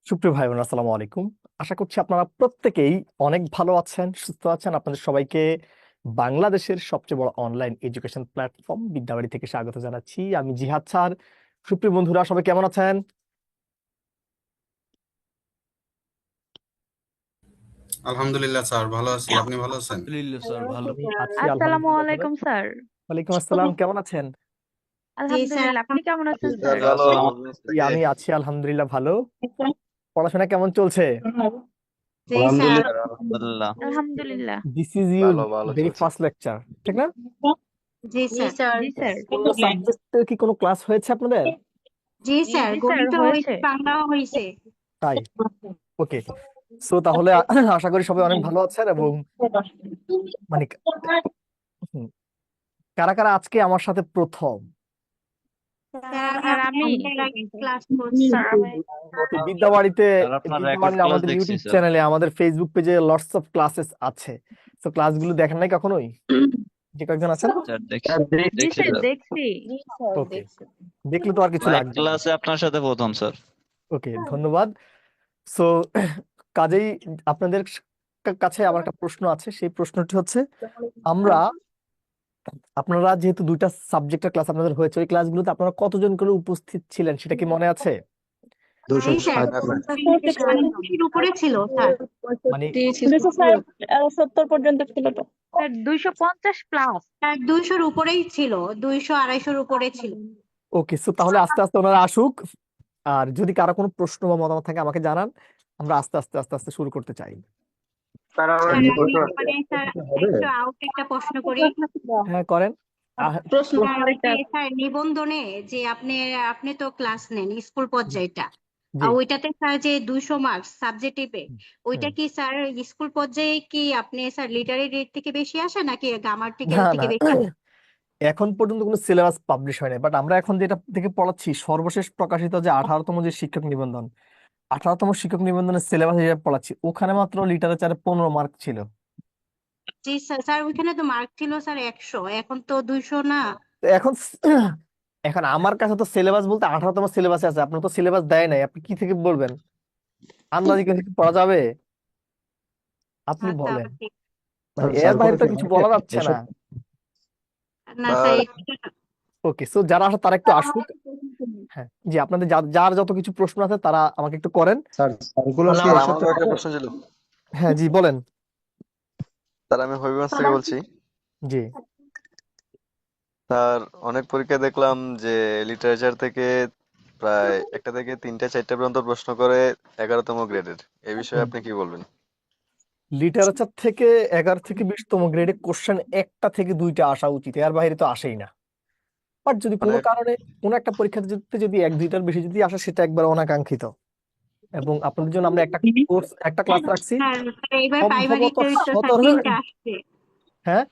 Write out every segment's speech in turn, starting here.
সুপ্রিয় ভাই বোন, আসসালামু আলাইকুম। আশা করছি আপনারা প্রত্যেকেই অনেক ভালো আছেন, সুস্থ আছেন। আপনাদের সবাইকে বাংলাদেশের সবচেয়ে বড় অনলাইন এডুকেশন প্ল্যাটফর্ম বিদ্যাবাড়ি থেকে স্বাগত জানাচ্ছি। আমি জিহাদ স্যার। সুপ্রিয় বন্ধুরা, সবাই কেমন আছেন? আলহামদুলিল্লাহ স্যার, ভালো আছি। আপনি ভালো আছেন? আলহামদুলিল্লাহ স্যার, ভালো। আমি আছি আসসালামু আলহামদুলিল্লাহ ভালো। আলাইকুম স্যার। ওয়ালাইকুম আসসালাম, কেমন আছেন? জি স্যার, আলহামদুলিল্লাহ, আপনি কেমন আছেন জি স্যার? ভালো। আমি আছি আলহামদুলিল্লাহ ভালো। পড়াশোনা কেমন চলছে? জি স্যার, আলহামদুলিল্লাহ। আলহামদুলিল্লাহ। This is your very first lecture, ঠিক না? জি জি স্যার, স্যার। কোন সাবজেক্টে কি কোনো ক্লাস হয়েছে আপনাদের? জি স্যার, জি স্যার, গণিত হয়েছে। হয়েছে, বাংলাও হয়েছে। তাই, ওকে। সো তাহলে আশা করি সবাই অনেক ভালো আছেন এবং মানে হুম, কারা কারা আজকে আমার সাথে প্রথম? স্যার, স্যার, আমি আপনার আগে ক্লাস করছি। স্যার আমি ওকে, বিদ্যাবাড়িতে স্যার, আপনার রেকর্ড বিদ্যাবাড়ির ক্লাস আমাদের দেখছি ইউটিউব স্যার। চ্যানেলে, আমাদের ফেসবুক পেজে লটস অফ ক্লাসেস আছে। তো ক্লাসগুলো দেখেন নাই কখনোই? যে কয়েকজন আছেন? স্যার দেখছি, জি দেখছি স্যার, স্যার। দেখছি। ওকে, দেখলে তো আর কিছু লাইভ লাগবে না। ক্লাসে আপনার সাথে প্রথম স্যার। ওকে, ধন্যবাদ। সো কাজেই আপনাদের কাছে আমার একটা প্রশ্ন আছে। সেই প্রশ্নটি হচ্ছে, আমরা আপনারা যেহেতু দুইটা সাবজেক্টের ক্লাস আপনাদের হয়েছে, ওই ক্লাসগুলোতে আপনারা কতজন করে উপস্থিত ছিলেন সেটা কি মনে আছে? জি স্যার, 50-60 উপরে ছিল স্যার। মানে 70 পর্যন্ত ছিল তো। Sir 250 plus. স্যার 200-র উপরেই ছিল, 200-250-র উপরে ছিল। ওকে, সো তাহলে আস্তে আস্তে ওনারা আসুক। আর যদি কারো কোনো প্রশ্ন বা মতামত থাকে আমাকে জানান। আমরা আস্তে আস্তে আস্তে আস্তে শুরু করতে চাই। স্যার, আমি মানে স্যার একটু আউট একটা প্রশ্ন করি। হ্যাঁ, করেন। প্রশ্ন স্যার, আমার ওই একটা যে স্যার নিবন্ধনে যে আপনি তো ক্লাস নেন স্কুল পর্যায়টা, জি। ওইটাতে স্যার যে 200 মার্কস সাবজেক্টিভে, ওইটা হুম। কি স্যার স্কুল পর্যায়ে কি আপনি স্যার লিটারি রেট থেকে বেশি আসে নাকি গ্রামাটিক্যাল না না, থেকে বেশি আসে? এখন পর্যন্ত কোনো সিলেবাস পাবলিশ হয়নি, বাট আমরা এখন যেটা থেকে পড়াচ্ছি সর্বশেষ প্রকাশিত যে 18তম যে শিক্ষক নিবন্ধন, 18তম শিক্ষক নিবন্ধনের সিলেবাস হিসেবে পড়াচ্ছি, ওখানে মাত্র লিটারেচারে 15 মার্ক ছিল। জি স্যার, স্যার ওইখানে তো মার্ক ছিল স্যার 100, এখন তো 200 না। তো এখন এখন আমার কাছে তো সিলেবাস বলতে 18তম সিলেবাসে আছে, আপনার তো সিলেবাস দেয় নাই, আপনি কি থেকে বলবেন? আন্দাজি করে কি পড়া যাবে? আপনি আচ্ছা, বলেন। ঠিক। মানে এর বাইরে তো কিছু বলা যাচ্ছে না। না স্যার, ওকে, সো যারা আসে তারা একটু আসুক। হ্যাঁ জি, আপনাদের যার যত কিছু প্রশ্ন আছে তারা আমাকে একটু করেন। স্যার স্যারগুলো কি স্যার এই আমার সপ্তাহে একটা প্রশ্ন ছিল। হ্যাঁ জি, বলেন। স্যার আমি হবিগঞ্জ থেকে বলছি। জি। স্যার অনেক পরীক্ষা দেখলাম যে লিটারেচার থেকে প্রায় একটা থেকে তিনটা চারটা পর্যন্ত প্রশ্ন করে 11তম গ্রেডের। এই বিষয়ে আপনি কি বলবেন? লিটারেচার থেকে 11 থেকে 20তম গ্রেডে কোশ্চেন একটা থেকে দুইটা আসা উচিত, এর বাইরে তো আসেই না। বাট যদি মানে কোনো কারণে কোনো একটা পরীক্ষাতে যদি এক দুইটার বেশি যদি আসে, সেটা একবার অনাকাঙ্ক্ষিত। এবং আপনাদের জন্য আমরা একটা কোর্স, একটা ক্লাস রাখছি। স্যার এবার সম্ভবত প্রাইমারিতে তো স্যার 17। 3টা আসছে। হ্যাঁ,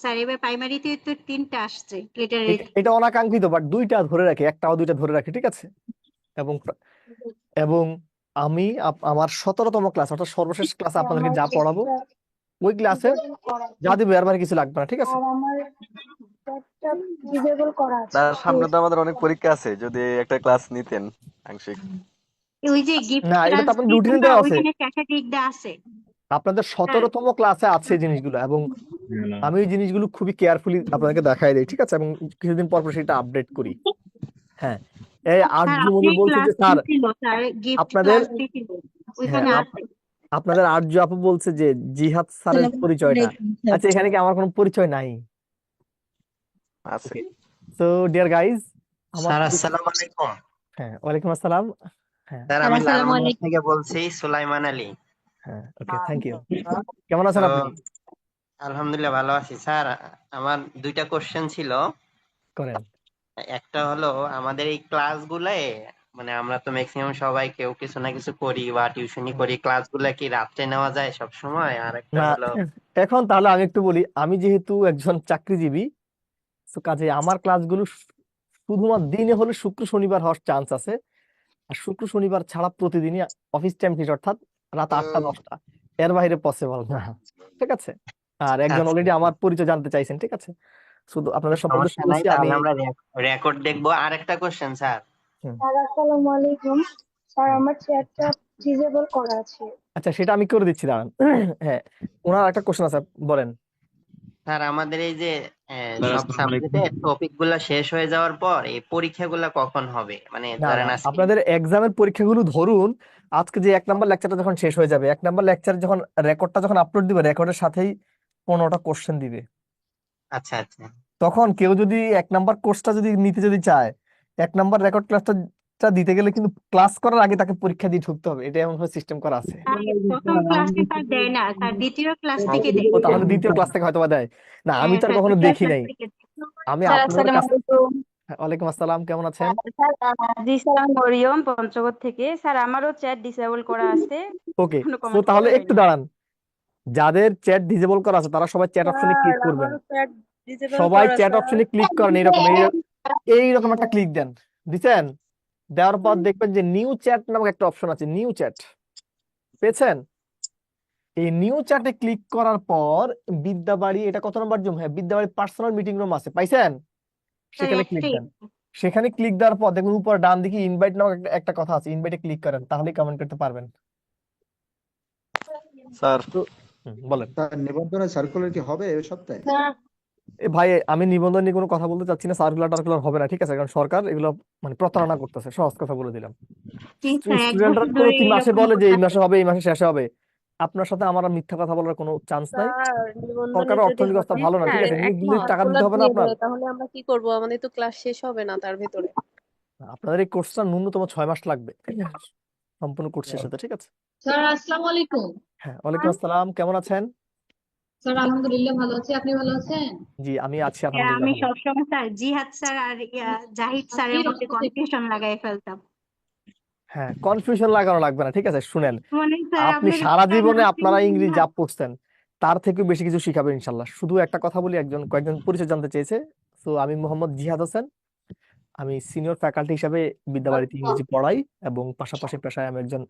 স্যার এবার প্রাইমারিতে তো 3টা আসছে লিটারেরি। এটা অনাকাঙ্ক্ষিত, বাট দুইটা ধরে রাখি, একটা বা দুইটা ধরে রাখি, ঠিক আছে? এবং এবং আমি আমার 17তম ক্লাস, অর্থাৎ সর্বশেষ ক্লাস আপনাদেরকে যা পড়াবো, ওই ক্লাসে যা দিবে এর বাইরে কিছু লাগবে না, ঠিক আছে? স্যার সামনে তো আমাদের অনেক পরীক্ষা আছে, যদি একটা ক্লাস নিতেন আংশিক। ওই যে গিফট না, এটা ক্লাস তো আপনার রুটিনে দিচ্ছেন না, দেওয়া আছে। ওইখানে শেষের দিকটা আছে। আপনাদের হ্যাঁ 17তম ক্লাসে আছে এই জিনিসগুলো, এবং আমি ওই জিনিসগুলো খুবই কেয়ারফুলি আপনাদেরকে দেখাই দিই, ঠিক আছে? এবং কিছুদিন পর পর সেটা আপডেট করি। হ্যাঁ, এই স্যার, আপনি আর্যমণি বলছে ক্লাস যে স্যার দিছিল স্যার, গিফট আপনাদের, ক্লাস দিছিল, হ্যাঁ ওইখানে আছে। আপনাদের আর্য আপু বলছে যে জিহাদ স্যারের পরিচয়টা। আচ্ছা, এখানে কি আমার কোনো পরিচয় নাই? আছে। ওকে, সো ডিয়ার গাইজ, আমার স্যার আসসালামু আলাইকুম। হ্যাঁ, ওয়ালাইকুম আসসালাম। হ্যাঁ স্যার আমি লালমনিরহাট থেকে বলছি, সুলাইমান আলী। হ্যাঁ, ওকে, থ্যাংক ইউ। কেমন তো আছেন আপনি? আলহামদুলিল্লাহ ভালো আছি স্যার। আমার দুইটা কোশ্চেন ছিল। করেন। একটা হলো, আমাদের এই ক্লাসগুলোয় মানে আমরা তো ম্যাক্সিমাম সবাই কেউ কিছু না কিছু করি বা টিউশনি করি, ক্লাসগুলো কি রাত্রে নেওয়া যায় সব সময়? আর একটা না, হলো এখন তাহলে আমি একটু বলি। আমি যেহেতু একজন চাকরিজীবী, তো কাজে আমার ক্লাসগুলো শুধুমাত্র দিনে হলে শুক্র শনিবার হওয়ার চান্স আছে। আর শুক্র শনিবার ছাড়া প্রতিদিনই অফিস টাইম ঠিক, অর্থাৎ রাত 8টা 10টা, এর বাইরে পসিবল না, ঠিক আছে? আর একজন আচ্ছা, অলরেডি আমার পরিচয় জানতে চাইছেন, ঠিক আছে? শুধু আপনাদের সবার উদ্দেশ্যে সমস্যা নাই, বলছি আমি। তাহলে আমরা রেকর্ড দেখবো। আর একটা কোশ্চেন স্যার, হুম, আসসালামু আলাইকুম। স্যার আমার চেয়ারটা ডিসেবল করা আছে। আচ্ছা, সেটা আমি করে দিচ্ছি, দাঁড়ান। হ্যাঁ, ওনার একটা কোশ্চেন আছে, বলেন। স্যার আমাদের এই যে স্যার সব আসসালামু আলাইকুম। সাবজেক্টের টপিক গুলা শেষ হয়ে যাওয়ার পর এই পরীক্ষাগুলা কখন হবে, মানে না ধরেন না, আজকে। আপনাদের এক্সামের পরীক্ষাগুলো ধরুন আজকে যে 1 নাম্বার লেকচারটা যখন শেষ হয়ে যাবে, 1 নাম্বার লেকচার যখন রেকর্ডটা যখন আপলোড দিবে, রেকর্ডের সাথেই 15টা কোশ্চেন দিবে। আচ্ছা আচ্ছা। তখন কেউ যদি 1 নাম্বার কোর্সটা যদি নিতে যদি চায়, 1 নাম্বার রেকর্ড ক্লাসটা দিতে গেলে কিন্তু ক্লাস করার আগে তাকে পরীক্ষা দিয়ে ঢুকতে হবে, এটা এমন ভাবে সিস্টেম করা আছে। স্যার প্রথম ক্লাসে স্যার দেয় না, স্যার দ্বিতীয় ক্লাস থেকে দেয়। ও তাহলে দ্বিতীয় ক্লাস থেকে হয়তো বা দেয়। না, আমি হ্যাঁ তো আর স্যার কখনো দ্বিতীয় দেখি ক্লাস নাই। থেকে দেয়। আমি স্যার আপনাদের আসসালামু কাছ আলাইকুম। হ্যাঁ, ওয়ালাইকুম আসসালাম, কেমন আছেন? স্যার জি স্যার আমি মরিয়ম পঞ্চগড় থেকে। স্যার আমারও চ্যাট ডিসেবল করা আছে, ওকে, কোনো তো কমেন্ট তাহলে করা একটু হয়নি। দাঁড়ান। যাদের চ্যাট ডিসেবল করা আছে তারা সবাই চ্যাট অপশনে স্যার ক্লিক করবেন। আমারও চ্যাট ডিসেবল সবাই করা চ্যাট স্যার। অপশনে ক্লিক করেন, এইরকম একটা ক্লিক দেন। দিছেন? দেওয়ার পর দেখবেন যে নিউ চ্যাট নামক একটা অপশন আছে, নিউ চ্যাট পেয়েছেন? এই নিউ চ্যাটে ক্লিক করার পর বিদ্যাবাড়ি, এটা কত নম্বর জুম? হ্যাঁ, বিদ্যাবাড়ি পার্সোনাল মিটিং রুম আছে, পাইছেন? স্যার সেখানে ক্লিক একটাই। দেন। সেখানে ক্লিক দেওয়ার পর দেখুন উপর ডান দিকে ইনভাইট নামক একটা কথা আছে, ইনভাইটে ক্লিক করেন, তাহলেই কমেন্ট করতে পারবেন। স্যার তো বলেন। তার নিবন্ধনের সার্কুলার কি হবে এই সপ্তাহে? স্যার এ ভাই, আমি নিবন্ধন নিয়ে কোনো কথা বলতে চাচ্ছি না, সার্কুলার টার্কুলার হবে না, ঠিক আছে? কারণ সরকার এগুলো মানে প্রতারণা করতেছে, সহজ কথা বলে দিলাম। জি স্যার 1 স্টুডেন্টরা বছর ধরে প্রতি মাসে এরকম বলে যে এই করতেছে। মাসে হবে, এই মাসে শেষে হবে। আপনার সাথে আমার আর মিথ্যা কথা বলার কোনো চান্স নাই। স্যার নিবন্ধনের সরকারের যদি অর্থনৈতিক অবস্থা হঠাৎ ভালো না, ঠিক স্যার আছে? নিজ নিজ একমত। টাকা দিতে সার্কুলার হবে না দিয়ে আপনার। দেয় তাহলে আমরা কি করব? আমাদের তো ক্লাস শেষ হবে না তার ভিতরে। আপনাদের এই কোর্সটা ন্যূনতম 6 মাস লাগবে সম্পূর্ণ কোর্স শেষ হতে, ঠিক আছে? স্যার আসসালামু আলাইকুম। হ্যাঁ, ওয়ালাইকুম আসসালাম, কেমন আছেন? স্যার আলহামদুলিল্লাহ ভালো আছি, আপনি ভালো আছেন? জি, আমি আছি হ্যাঁ, আলহামদুলিল্লাহ আমি ভালো। সবসময় স্যার জিহাদ স্যার আর জাহিদ স্যারের মধ্যে কনফিউশন লাগাই ফেলতাম। হ্যাঁ, কনফিউশন লাগানো লাগবে না, ঠিক আছে? শুনেন, মানে স্যার আপনি আপনার সারা জীবনে নাম আপনারা ইংরেজি যা জিহাদ। পড়ছেন তার থেকেও বেশি কিছু শিখাবেন ইনশাল্লাহ। শুধু একটা কথা বলি, কয়েকজন পরিচয় জানতে চেয়েছে। তো আমি মোহাম্মদ জিহাদ হোসেন, আমি সিনিয়র ফ্যাকাল্টি হিসাবে বিদ্যাবাড়িতে ইংরেজি পড়াই এবং পাশাপাশি পেশায় আমি একজন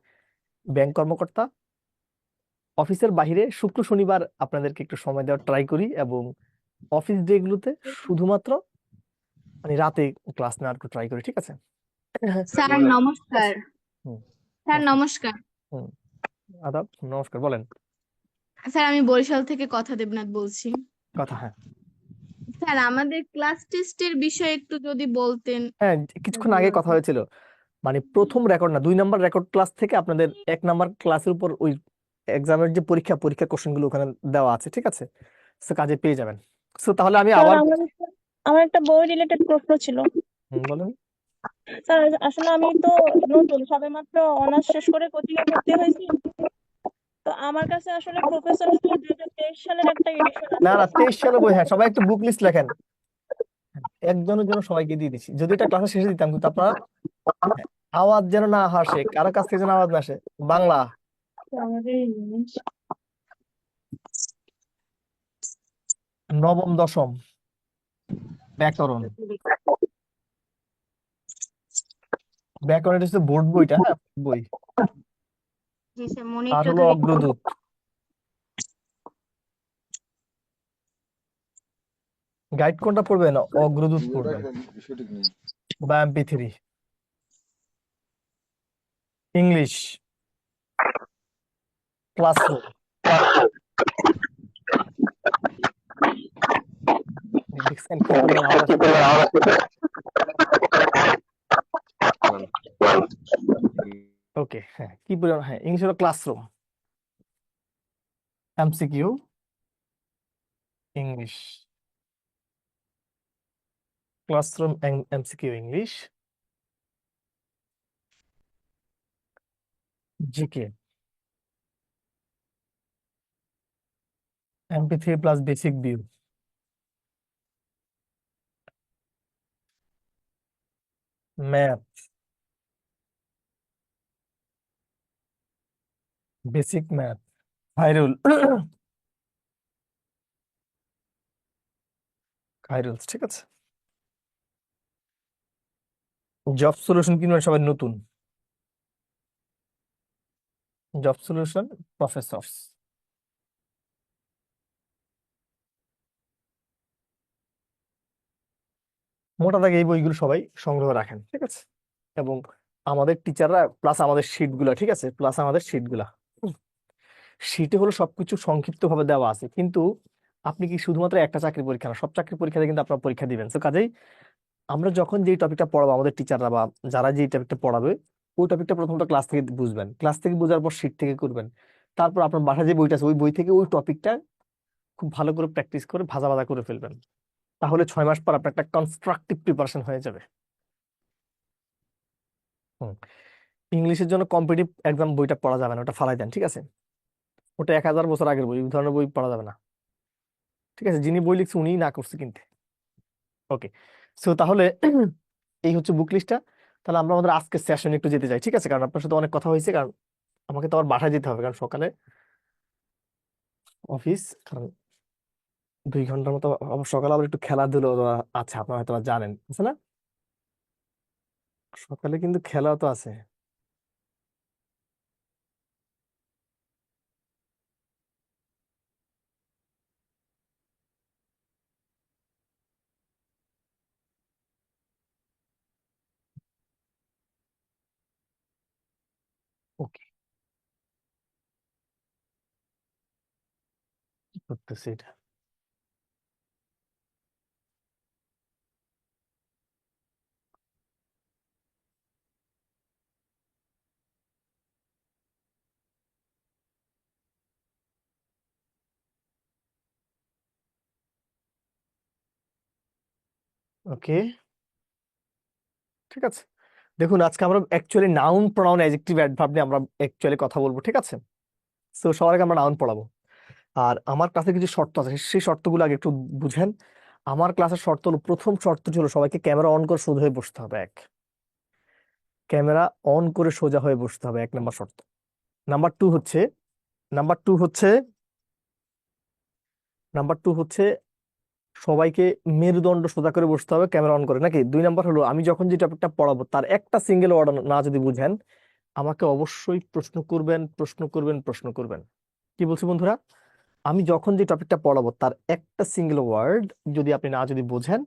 ব্যাংক কর্মকর্তা। অফিসের বাইরে শুক্র শনিবার আপনাদেরকে একটু সময় দেওয়ার ট্রাই করি এবং অফিস ডে গুলোতে শুধুমাত্র মানে রাতে ক্লাস নেওয়ার ট্রাই করি, ঠিক আছে? স্যার নমস্কার। হুম, স্যার নমস্কার। নমস্কার। হুম, আদাব, নমস্কার, বলেন। স্যার আমি বরিশাল থেকে কথা দেবনাথ বলছি। কথা, হ্যাঁ স্যার আমাদের ক্লাস টেস্টের বিষয়ে একটু যদি বলতেন। হ্যাঁ, কিছুক্ষণ আগে কথা হয়েছিল। মানে প্রথম রেকর্ড না, 2 নাম্বার রেকর্ড ক্লাস থেকে আপনাদের 1 নাম্বার ক্লাসের উপর ওই এক্সামের যে পরীক্ষার কোশ্চেন গুলো ওখানে দেওয়া আছে, ঠিক আছে? সো কাজে পেয়ে যাবেন। সো তাহলে আমি স্যার আবার আমার একটা বই রিলেটেড প্রশ্ন ছিল। বলেন। স্যার আসলে আমি তো নতুন সবেমাত্র অনার্স শেষ করে কোচিং এ ভর্তি হয়েছি। তো আমার কাছে আসলে প্রফেসর আসলে 2023 সালের একটা এডিশন না আছে। না, 23 সালে বই, হ্যাঁ, সবাই একটু বুক লিস্ট লেখেন। একজনের জন্য সবাইকে দিয়ে দিচ্ছি, যদি এটা ক্লাসের শেষে দিতাম, কিন্তু আপনারা আওয়াজ যেন না আসে, কারো কাছ থেকে যেন আওয়াজ না আসে। বাংলা আমাদের ইংলিশ। নবম দশম ব্যাকরণ, এটা হচ্ছে বোর্ড বইটা, হ্যাঁ বই। জি স্যার, মনির আর হলো চৌধুরী। অগ্রদূত, গাইড কোনটা পড়বেন? অগ্রদূত পড়বেন বা MP3। ইংলিশ ক্লাসরুম, দেখছেন কি পরিমাণ আওয়াজ আসছে? ওকে, হ্যাঁ, কি পরিমাণ, হ্যাঁ, ইংলিশ হলো classroom. MCQ English, classroom MCQ English, GK MP3 plus basic view, math, basic math, Khairul Khairul's, ঠিক আছে? জব সলিউশন কিনবেন সবাই নতুন, জব সলিউশন প্রফেসরস। মোটা দাগে এই বইগুলো সবাই সংগ্রহ রাখেন, ঠিক আছে? এবং আমাদের টিচাররা প্লাস আমাদের শিটগুলা, ঠিক আছে, প্লাস আমাদের শিটগুলা, শিটে হলো সবকিছু সংক্ষিপ্ত ভাবে দেওয়া আছে, কিন্তু আপনি কি শুধুমাত্র একটা চাকরি পরীক্ষা না, সব চাকরি পরীক্ষাতে কিন্তু আপনারা পরীক্ষা দিবেন। তো কাজেই আমরা যখন যেই টপিকটা পড়াবো, আমাদের টিচাররা বা যারা যেই টপিকটা পড়াবে, ওই টপিকটা প্রথমত ক্লাস থেকে বুঝবেন, ক্লাস থেকে বোঝার পর শিট থেকে করবেন, তারপর আপনার বাসায় যে বইটা আছে ওই বই থেকে ওই টপিকটা খুব ভালো করে প্র্যাকটিস করে ভাজা ভাজা করে ফেলবেন। তাহলে 6 মাস পর আপনার একটা কনস্ট্রাকটিভ প্রিপারেশন হয়ে যাবে। হুম। ইংলিশের জন্য কম্পিটিটিভ এক্সাম বইটা পড়া যাবে না, ওটা ফালাই দেন, ঠিক আছে, ওটা 1000 বছর আগের বই, ওই ধরনের বই পড়া যাবে না, ঠিক আছে, যিনি বই লিখছে উনিই না করছে কিনতে। ওকে, সো তাহলে এই হচ্ছে বুক লিস্টটা। তাহলে আমরা আমাদের আজকের সেশনে একটু যেতে চাই, ঠিক আছে, কারণ আপনার সাথে অনেক কথা হয়েছে, কারণ আমাকে তো আবার বাসায় যেতে হবে, কারণ সকালে অফিস, কারণ 2 ঘন্টার মতো আবার সকালে আবার একটু খেলাধুলো আছে, আপনারা হয়তো বা জানেন, আছে না, সকালে কিন্তু খেলাও তো আছে। ওকে, করতেছি এটা। ওকে, ঠিক আছে, দেখুন আজকে আমরা actually noun pronoun adjective adverb নিয়ে আমরা অ্যাকচুয়ালি কথা বলবো, ঠিক আছে। তো সবার আগে আমরা নাউন পড়াবো, আর আমার ক্লাসে কিছু শর্ত আছে, সেই শর্তগুলো আগে একটু বুঝেন। আমার ক্লাসের শর্ত হলো, প্রথম শর্ত ছিল সবাইকে ক্যামেরা অন করে সোজা হয়ে বসতে হবে, ক্যামেরা অন করে সোজা হয়ে বসতে হবে, 1 নম্বর শর্ত। নাম্বার টু হচ্ছে নাম্বার টু হচ্ছে নাম্বার টু হচ্ছে সবাইকে মেরুদণ্ড সোজা করে বসতে হবে, ক্যামেরা অন করে, নাকি। 2 নম্বর হলো, আমি যখন যে টপিকটা পড়াবো তার একটা সিঙ্গেল ওয়ার্ড না যদি বুঝেন, আমাকে অবশ্যই প্রশ্ন করবেন, প্রশ্ন করবেন, প্রশ্ন করবেন। কি বলছি বন্ধুরা, আমি যখন যে টপিকটা পড়াবো তার একটা সিঙ্গেল ওয়ার্ড যদি আপনি যদি বোঝেন,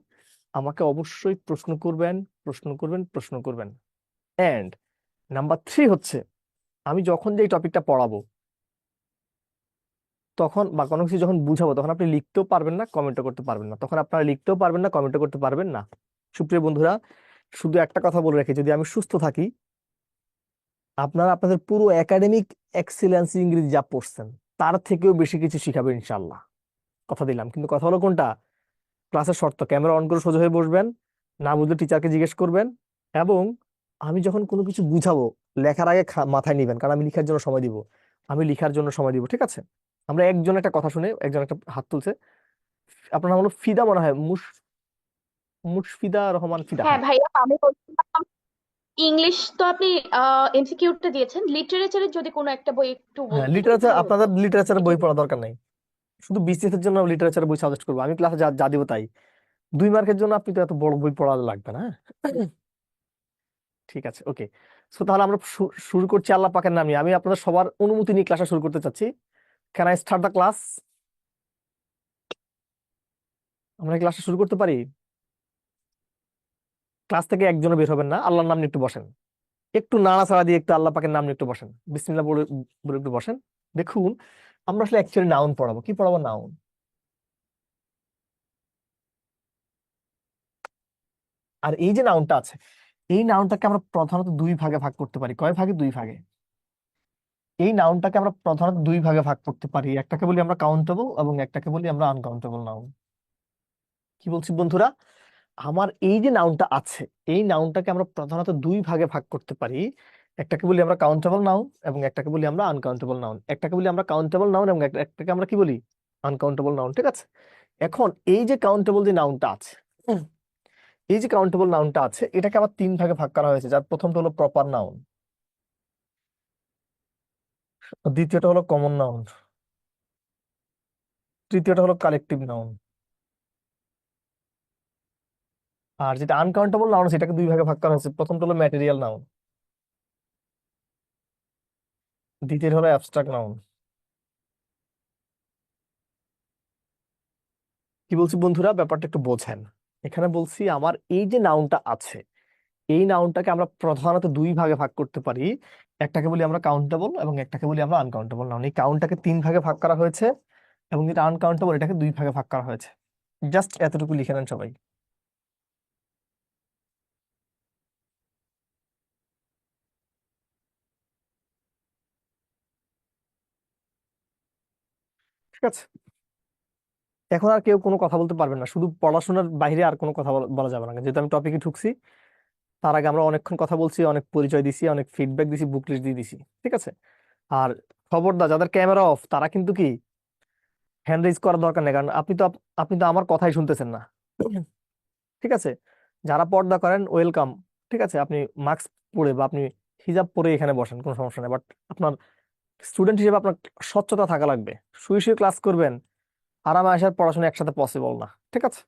আমাকে অবশ্যই প্রশ্ন করবেন, প্রশ্ন করবেন, প্রশ্ন করবেন। এন্ড নাম্বার থ্রি হচ্ছে, আমি যখন যে টপিকটা পড়াবো তখন বা কোনো কিছু যখন বুঝাবো, তখন আপনি লিখতেও পারবেন না, কমেন্টও করতে পারবেন না, তখন আপনারা লিখতেও পারবেন না, কমেন্টও করতে পারবেন না। সুপ্রিয় বন্ধুরা, শুধু একটা কথা বলে রাখি, যদি আমি সুস্থ থাকি, আপনারা আপনাদের পুরো একাডেমিক এক্সিলেন্স ইংরেজি যা পড়ছেন তার থেকেও বেশি কিছু শিখাবেন ইনশাল্লাহ, কথা দিলাম। কিন্তু কথা হলো কোনটা, ক্লাসের শর্ত, ক্যামেরা অন করে সোজা হয়ে বসবেন, না বুঝলে টিচারকে জিজ্ঞেস করবেন, এবং আমি যখন কোনো কিছু বুঝাবো লেখার আগে মাথায় নিবেন, কারণ আমি লিখার জন্য সময় দিব, আমি লিখার জন্য সময় দিব, ঠিক আছে। আমরা একজন একটা কথা শুনে, একজন একটা হাত তুলছে, আপনার নাম হলো ফিদা মনে হয়, মুশফিদা রহমান ফিদা, হ্যাঁ হ্যাঁ। ভাইয়া, আমি বলছিলাম ইংলিশ তো আপনি এমসিকিউটা দিয়েছেন, লিটারেচারের যদি কোনো একটা বই একটু হ্যাঁ, বলতেন খুব লিটারেচার, ভালো হতো। আপনাদের লিটারেচারের বই পড়া দরকার নাই, শুধু বিসিএস এর জন্য লিটারেচারের বই সাজেস্ট করবো, আমি ক্লাসে যা যা দিব তাই। 2 মার্কের জন্য আপনি তো এত বড় বই পড়া লাগবে না, হ্যাঁ। ঠিক আছে, ওকে। সো তাহলে আমরা শুরু করছি আল্লাহ পাকের নামে। আমি আপনাদের সবার অনুমতি নিয়ে ক্লাসটা শুরু করতে চাচ্ছি। Can I start the class? আমরা ক্লাসটা শুরু করতে পারি? ক্লাস থেকে একজনও বের হবেন না, আল্লাহর নাম নিয়ে একটু বসেন, একটু নাড়াচাড়া দিয়ে একটু আল্লাহ পাকের নাম নিয়ে একটু বসেন, বিসমিল্লাহ বলে বলে একটু বসেন। দেখুন, আমরা আসলে অ্যাকচুয়ালি নাউন পড়াবো, কি পড়াবো, নাউন। আর এই যে নাউনটা আছে, এই নাউনটাকে আমরা প্রধানত 2 ভাগে ভাগ করতে পারি। কয় ভাগে? 2 ভাগে। এই নাউনটাকে আমরা প্রধানত 2 ভাগে ভাগ করতে পারি, একটাকে বলি আমরা কাউন্টেবল এবং একটাকে বলি আমরা আনকাউন্টেবল নাউন। কি বলছি বন্ধুরা, আমার এই যে নাউনটা আছে, এই নাউনটাকে আমরা প্রধানত 2 ভাগে ভাগ করতে পারি, একটাকে বলি আমরা কাউন্টেবল নাউন এবং একটাকে বলি আমরা আনকাউন্টেবল নাউন। একটাকে বলি আমরা কাউন্টেবল নাউন এবং একটাকে আমরা কি বলি, আনকাউন্টেবল নাউন, ঠিক আছে। এখন এই যে কাউন্টেবল যে নাউনটা আছে, এই যে কাউন্টেবল নাউনটা আছে, এটাকে আবার 3 ভাগে ভাগ করা হয়েছে, যার প্রথমটা হলো প্রপার নাউন, দ্বিতীয়টা হলো কমন নাউন, তৃতীয়টা হলো কালেকটিভ নাউন। আর যেটা আনকাউন্টেবল নাউন সেটাকে 2 ভাগে ভাগ করা হয়েছে, প্রথমটা হলো ম্যাটেরিয়াল নাউন, দ্বিতীয়টা হলো অ্যাবস্ট্রাক্ট নাউন। কি বলছি বন্ধুরা, ব্যাপারটা একটু বোঝেন। এখানে বলছি আমার এই যে নাউনটা আছে, এই নাউনটাকে আমরা প্রধানত দুই ভাগে ভাগ করতে পারি, একটাকে বলি আমরা কাউন্টেবল এবং একটাকে বলি আমরা আনকাউন্টেবল নাউন। এই কাউন্টটাকে তিন ভাগে ভাগ করা হয়েছে এবং যেটা আনকাউন্টেবল এটাকে দুই ভাগে ভাগ করা হয়েছে। জাস্ট এতটুকু লিখে নেন সবাই। ঠিক আছে, এখন আর কেউ কোনো কথা বলতে পারবেন না, শুধু পড়াশোনার বাইরে আর কোনো কথা বলা যাবে না, যেহেতু আমি টপিকে ঢুকছি। তার আগে আমরা অনেকক্ষণ কথা বলছি, অনেক পরিচয় দিছি, অনেক ফিডব্যাক দিছি, বুক লিস্ট দিয়ে দিছি। ঠিক আছে, আর খবরদার যাদের ক্যামেরা অফ তারা কিন্তু কি হ্যান্ড রেজ করার দরকার নেই, কারণ আপনি তো আমার কথাই শুনতেছেন না। ঠিক আছে, যারা পর্দা করেন ওয়েলকাম। ঠিক আছে, আপনি মাস্ক পরে বা আপনি হিজাব পরে এখানে বসেন, কোনো সমস্যা নেই, বাট আপনার স্টুডেন্ট হিসেবে আপনার স্বচ্ছতা থাকা লাগবে। শুয়ে শুয়ে ক্লাস করবেন, আরামে আসার পড়াশোনা একসাথে পসিবল না। ঠিক আছে,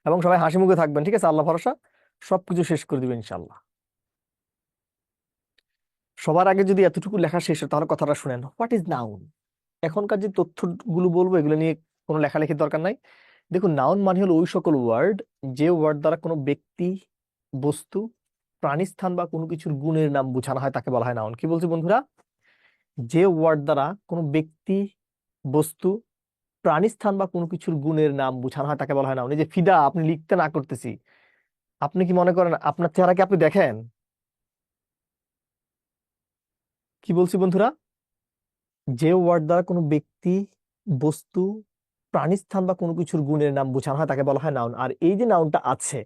এবং সবাই হাসি মুখে থাকবেন। ঠিক আছে, আল্লাহ ভরসা সবকিছু শেষ করে দিবেন ইনশাল্লাহ। সবার আগে যদি এতটুকু লেখা শেষ হয় তাহলে কথাটা শুনেন, হোয়াট ইজ নাউন। এখনকার যে তথ্যগুলো বলবো এগুলো নিয়ে কোনো লেখালেখির দরকার নাই। দেখুন, নাউন মানে হলো ওই সকল ওয়ার্ড যে ওয়ার্ড দ্বারা কোনো ব্যক্তি, বস্তু, প্রাণী, স্থান বা কোনো কিছুর গুণের নাম বোঝানো হয় তাকে বলা হয় নাউন। কি বলছি বন্ধুরা? যে ওয়ার্ড দ্বারা কোনো ব্যক্তি, বস্তু, প্রাণী, স্থান বা কোনো কিছুর গুণের নাম বোঝানো হয় তাকে বলা হয় নাউন। এই যে ফিদা, আপনি লিখতে না করতেছি, আপনি কি মনে করেন আপনার চেহারা কি আপনি দেখেন? কি বলছি বন্ধুরা? যে ওয়ার্ড দ্বারা কোনো ব্যক্তি, বস্তু, প্রাণী, স্থান বা কোনো কিছুর গুণের নাম বোঝানো হয় তাকে বলা হয় নাউন। আর এই যে নাউনটা আছে,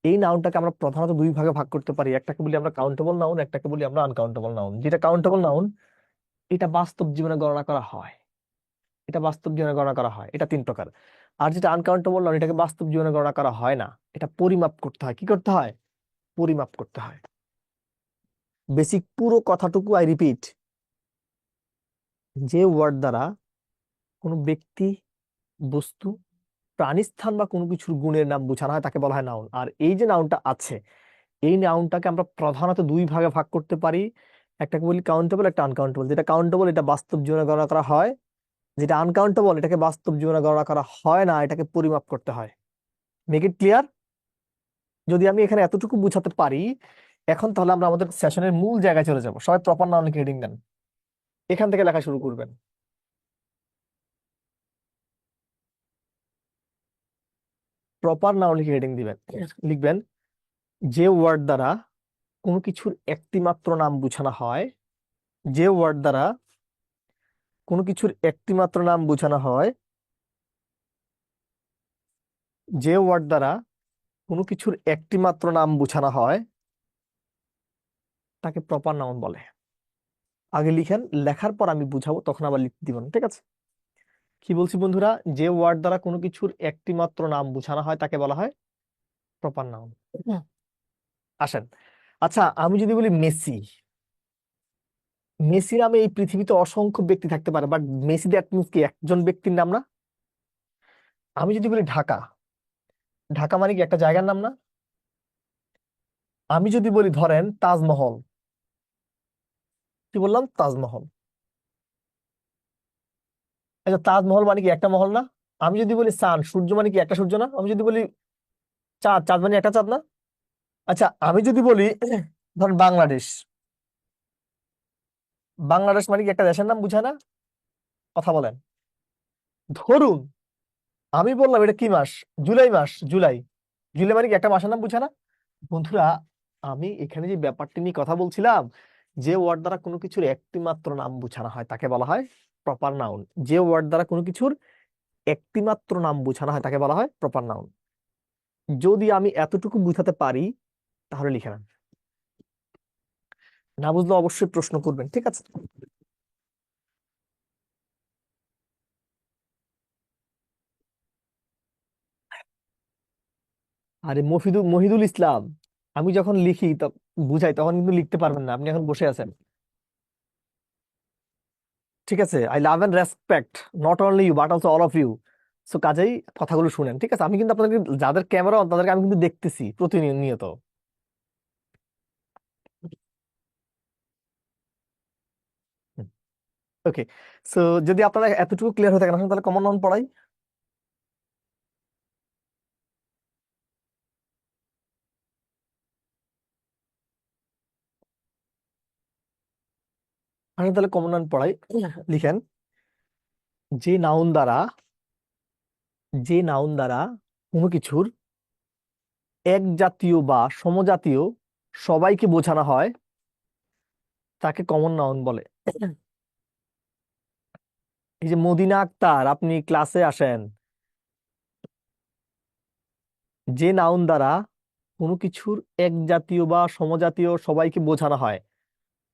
এই নাউনটাকে আমরা প্রধানত দুই ভাগে ভাগ করতে পারি, একটাকে বলি আমরা কাউন্টেবল নাউন, একটাকে বলি আমরা আনকাউন্টেবল নাউন। যেটা কাউন্টেবল নাউন এটা বাস্তব জীবনে গণনা করা হয়, এটা বাস্তব জীবনে গণনা করা হয়, এটা তিন প্রকার। আর যেটা আনকাউন্টেবল নাউন এটাকে বাস্তব জীবনে গণনা করা হয় না, এটা পরিমাপ করতে হয়। কি করতে হয়? পরিমাপ করতে হয়। বেসিক পুরো কথাটুকু আই রিপিট, যে ওয়ার্ড দ্বারা কোনো ব্যক্তি, বস্তু, প্রাণী, স্থান বা কোনো কিছুর গুণের নাম বোঝানো হয় তাকে বলা হয় নাউন। আর এই যে নাউনটা আছে, এই নাউনটাকে আমরা প্রধানত দুই ভাগে ভাগ করতে পারি, একটাকে বলি কাউন্টেবল, একটা আনকাউন্টেবল। যেটা কাউন্টেবল এটা বাস্তব জীবনে গণনা করা হয়, যেটা আনকাউন্টেবল এটাকে বাস্তব জীবনে গণনা করা হয় না, এটাকে পরিমাপ করতে হয়। Make it clear? যদি আমি এখানে এতটুকু বুঝাতে পারি, এখন তাহলে আমরা আমাদের সেশনের মূল জায়গায় চলে যাব। সবাই প্রপার নাউন লিখে হেডিং দেন, এখান থেকে লেখা শুরু করবেন। প্রপার নাউন লিখে হেডিং দিবেন, লিখবেন যে ওয়ার্ড দ্বারা কোনো কিছুর একটিমাত্র নাম বোঝানো হয়, যে ওয়ার্ড দ্বারা কোনো কিছুর একটিমাত্র নাম বোঝানো হয়, যে ওয়ার্ড দ্বারা কোনো কিছুর একটিমাত্র নাম বোঝানো হয় তাকে প্রপার নাউন বলে। আগে লিখেন, লেখার পর আমি বুঝাবো, তখন আবার লিখতে দিবেন। ঠিক আছে, কি বলছি বন্ধুরা? যে ওয়ার্ড দ্বারা কোনো কিছুর একটিমাত্র নাম বোঝানো হয় তাকে বলা হয় প্রপার নাউন। আসেন, আচ্ছা আমি যদি বলি মেসি, মেসি নামে এই পৃথিবীতে অসংখ্য ব্যক্তি থাকতে পারে, বাট মেসি দ্যাট মিন্স কি একজন ব্যক্তির নাম না? আমি যদি বলি ঢাকা, ঢাকা মানে কি একটা জায়গার নাম না? আমি যদি বলি ধরেন তাজমহল, কি বললাম? তাজমহল। আচ্ছা তাজমহল মানে কি একটা মহল না? আমি যদি বলি সান, সূর্য মানে কি একটা সূর্য না? আমি যদি বলি চাঁদ, চাঁদ মানে একটা চাঁদ না? আচ্ছা আমি যদি বলি ধরেন বাংলাদেশ, বাংলাদেশ মানে কি একটা দেশের নাম বুঝায় না? কথা বলেন। ধরুন আমি বললাম এটা কি মাস, জুলাই মাস, জুলাই, জুলাই মানে কি একটা মাসের নাম বুঝায় না? বন্ধুরা, আমি এখানে যে ব্যাপারটি নিয়ে কথা বলছিলাম, যে ওয়ার্ড দ্বারা কোনো কিছুর একটি মাত্র নাম বোঝানো হয় তাকে বলা হয় প্রপার নাউন। যে ওয়ার্ড দ্বারা কোনো কিছুর একটি মাত্র নাম বোঝানো হয় তাকে বলা হয় প্রপার নাউন। যদি আমি এতটুকু বুঝাতে পারি তাহলে লিখে নেন, না বুঝলে অবশ্যই প্রশ্ন করবেন। ঠিক আছে, আরে মহিদুল ইসলাম, আমি যখন লিখি বুঝাই তখন কিন্তু লিখতে পারবেন না, আপনি এখন বসে আছেন। ঠিক আছে, I love and respect not only you but also all of you. So কাজেই কথাগুলো শুনেন। ঠিক আছে, আমি কিন্তু আপনাদেরকে যাদের ক্যামেরা অন তাদেরকে আমি কিন্তু দেখতেছি প্রতিনিয়ত। ওকে, সো যদি আপনারা এতটুকু ক্লিয়ার হয়ে থাকেন আসলে তাহলে কমন নাউন পড়াই। আসলে তাহলে কমন নাউন পড়াই। লিখেন, যে নাউন দ্বারা কোনো কিছুর এক জাতীয় বা সমজাতীয় সবাইকে বোঝানো হয় তাকে কমন নাউন বলে। এই যে মদিনা আক্তার, আপনি ক্লাসে আসেন। যে নাউন দ্বারা কোনো কিছুর এক জাতীয় বা সমজাতীয় সবাইকে বোঝানো হয়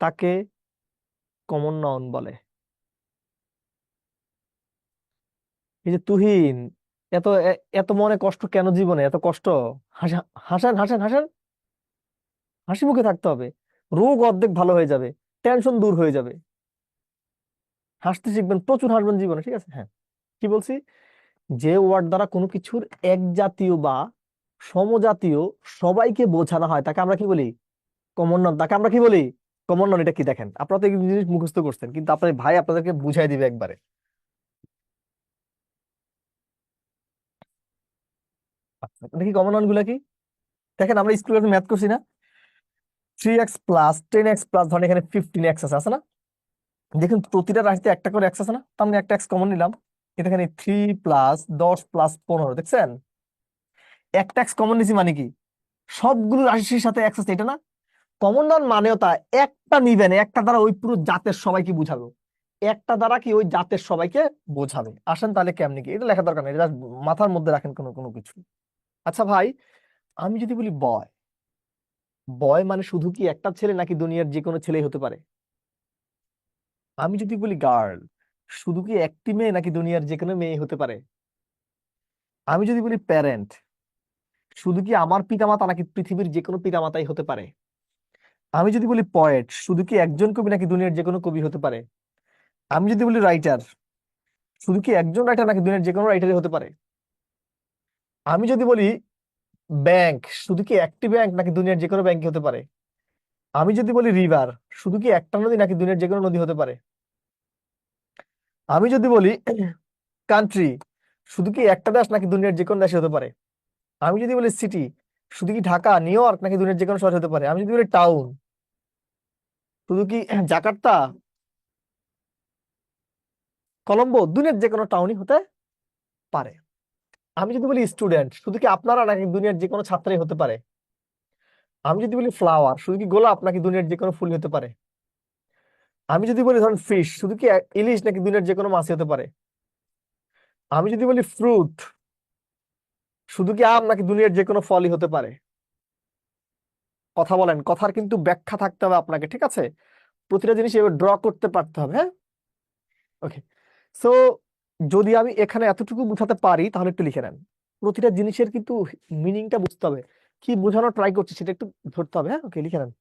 তাকে কমন নাউন বলে। এই যে তুহিন, এত মনে কষ্ট কেন জীবনে, এত কষ্ট? হাসেন হাসেন হাসেন, হাসি মুখে থাকতে হবে। রোগ অর্ধেক ভালো হয়ে যাবে, টেনশন দূর হয়ে যাবে। হাসতে শিখবেন, প্রচুর হাসবেন জীবনে, ঠিক আছে? হ্যাঁ, কি বলছি? যে ওয়ার্ড দ্বারা কোনো কিছুর এক জাতীয় বা সমজাতীয় সবাইকে বোঝানো হয় তাকে আমরা কি বলি? Common noun. তাকে আমরা কি বলি? Common noun. এটা কি দেখেন, আপনারা তো এই জিনিস মুখস্থ করছেন, কিন্তু আপনার ভাই আপনাদেরকে বুঝাই দিবে একবারে। আচ্ছা, দেখি কমন নাউন গুলা কি। দেখেন, আমরা স্কুলে ম্যাথ করছি না, 3x প্লাস 10x প্লাস, ধরেন এখানে 15x আছে না? দেখুন প্রতিটা রাশিতে একটা করে এক্স আছে না, তার মানে একটা এক্স কমন নিলাম। এটা এখানে 3 প্লাস 10 প্লাস 15, দেখছেন? একটা এক্স কমন নিছি মানে কি সবগুলো রাশির সাথে এক্স আছে, এটা না? কমন নাউন মানেও তা একটা নিবেন, একটা দ্বারা ওই পুরো জাতের সবাইকে বুঝাবে। একটা দ্বারা কি ওই জাতের সবাইকে বোঝাবে। আসেন তাহলে কেমনি কি, এটা লেখা দরকার নেই, এটা just মাথার মধ্যে রাখেন কোনো কোনো কিছু। আচ্ছা ভাই, আমি যদি বলি বয়, বয় মানে শুধু কি একটা ছেলে নাকি দুনিয়ার যে কোনো ছেলেই হতে পারে? আমি যদি বলি গার্ল, শুধু কি একটি মেয়ে নাকি দুনিয়ার যে কোনো মেয়ে হতে পারে? আমি যদি বলি প্যারেন্ট, শুধু কি আমার পিতামাতা নাকি পৃথিবীর যে কোনো পিতামাতাই হতে পারে? আমি যদি বলি পয়েট, শুধু কি একজন কবি নাকি দুনিয়ার যে কোনো কবি হতে পারে? আমি যদি বলি রাইটার, শুধু কি একজন রাইটার নাকি দুনিয়ার যে কোনো রাইটারই হতে পারে? আমি যদি বলি ব্যাংক, শুধু কি একটি ব্যাংক নাকি দুনিয়ার যে কোনো ব্যাংক হতে পারে? আমি যদি বলি রিভার, শুধু কি একটা নদী নাকি দুনিয়ার যে কোনো নদী হতে পারে? আমি যদি বলি কান্ট্রি, শুধু কি একটা দেশ নাকি দুনিয়ার যে কোনো দেশে হতে পারে? আমি যদি বলি সিটি, শুধু কি ঢাকা নিউ ইয়র্ক নাকি দুনিয়ার যে কোনো শহর হতে পারে? আমি যদি বলি টাউন, শুধু কি জাকার্তা কলম্বো দুনিয়ার যে কোনো টাউনই হতে পারে? আমি যদি বলি স্টুডেন্ট, শুধু কি আপনারা নাকি দুনিয়ার যে কোনো ছাত্রই হতে পারে? আমি যদি বলি ফ্লাওয়ার, শুধু কি গোলাপ নাকি দুনিয়ার যে কোনো ফুল হতে পারে? আমি যদি বলি ধরুন ফিশ, শুধু কি ইলিশ নাকি দুনিয়ার যে কোনো মাছই হতে পারে? আমি যদি বলি ফ্রুট, শুধু কি আম নাকি দুনিয়ার যে কোনো ফলই হতে পারে? কথা বলেন, কথার কিন্তু ব্যাখ্যা থাকতে হবে আপনাকে, ঠিক আছে? প্রতিটা জিনিস এবার ড্র করতে পারতে হবে। হ্যাঁ, ওকে। সো যদি আমি এখানে এতটুকু বোঝাতে পারি তাহলে একটু লিখে নেন। প্রতিটা জিনিসের কিন্তু মিনিংটা বুঝতে হবে, কি বোঝানো ট্রাই করছি সেটা একটু ধরতে হবে। হ্যাঁ, ওকে, লিখে নেন।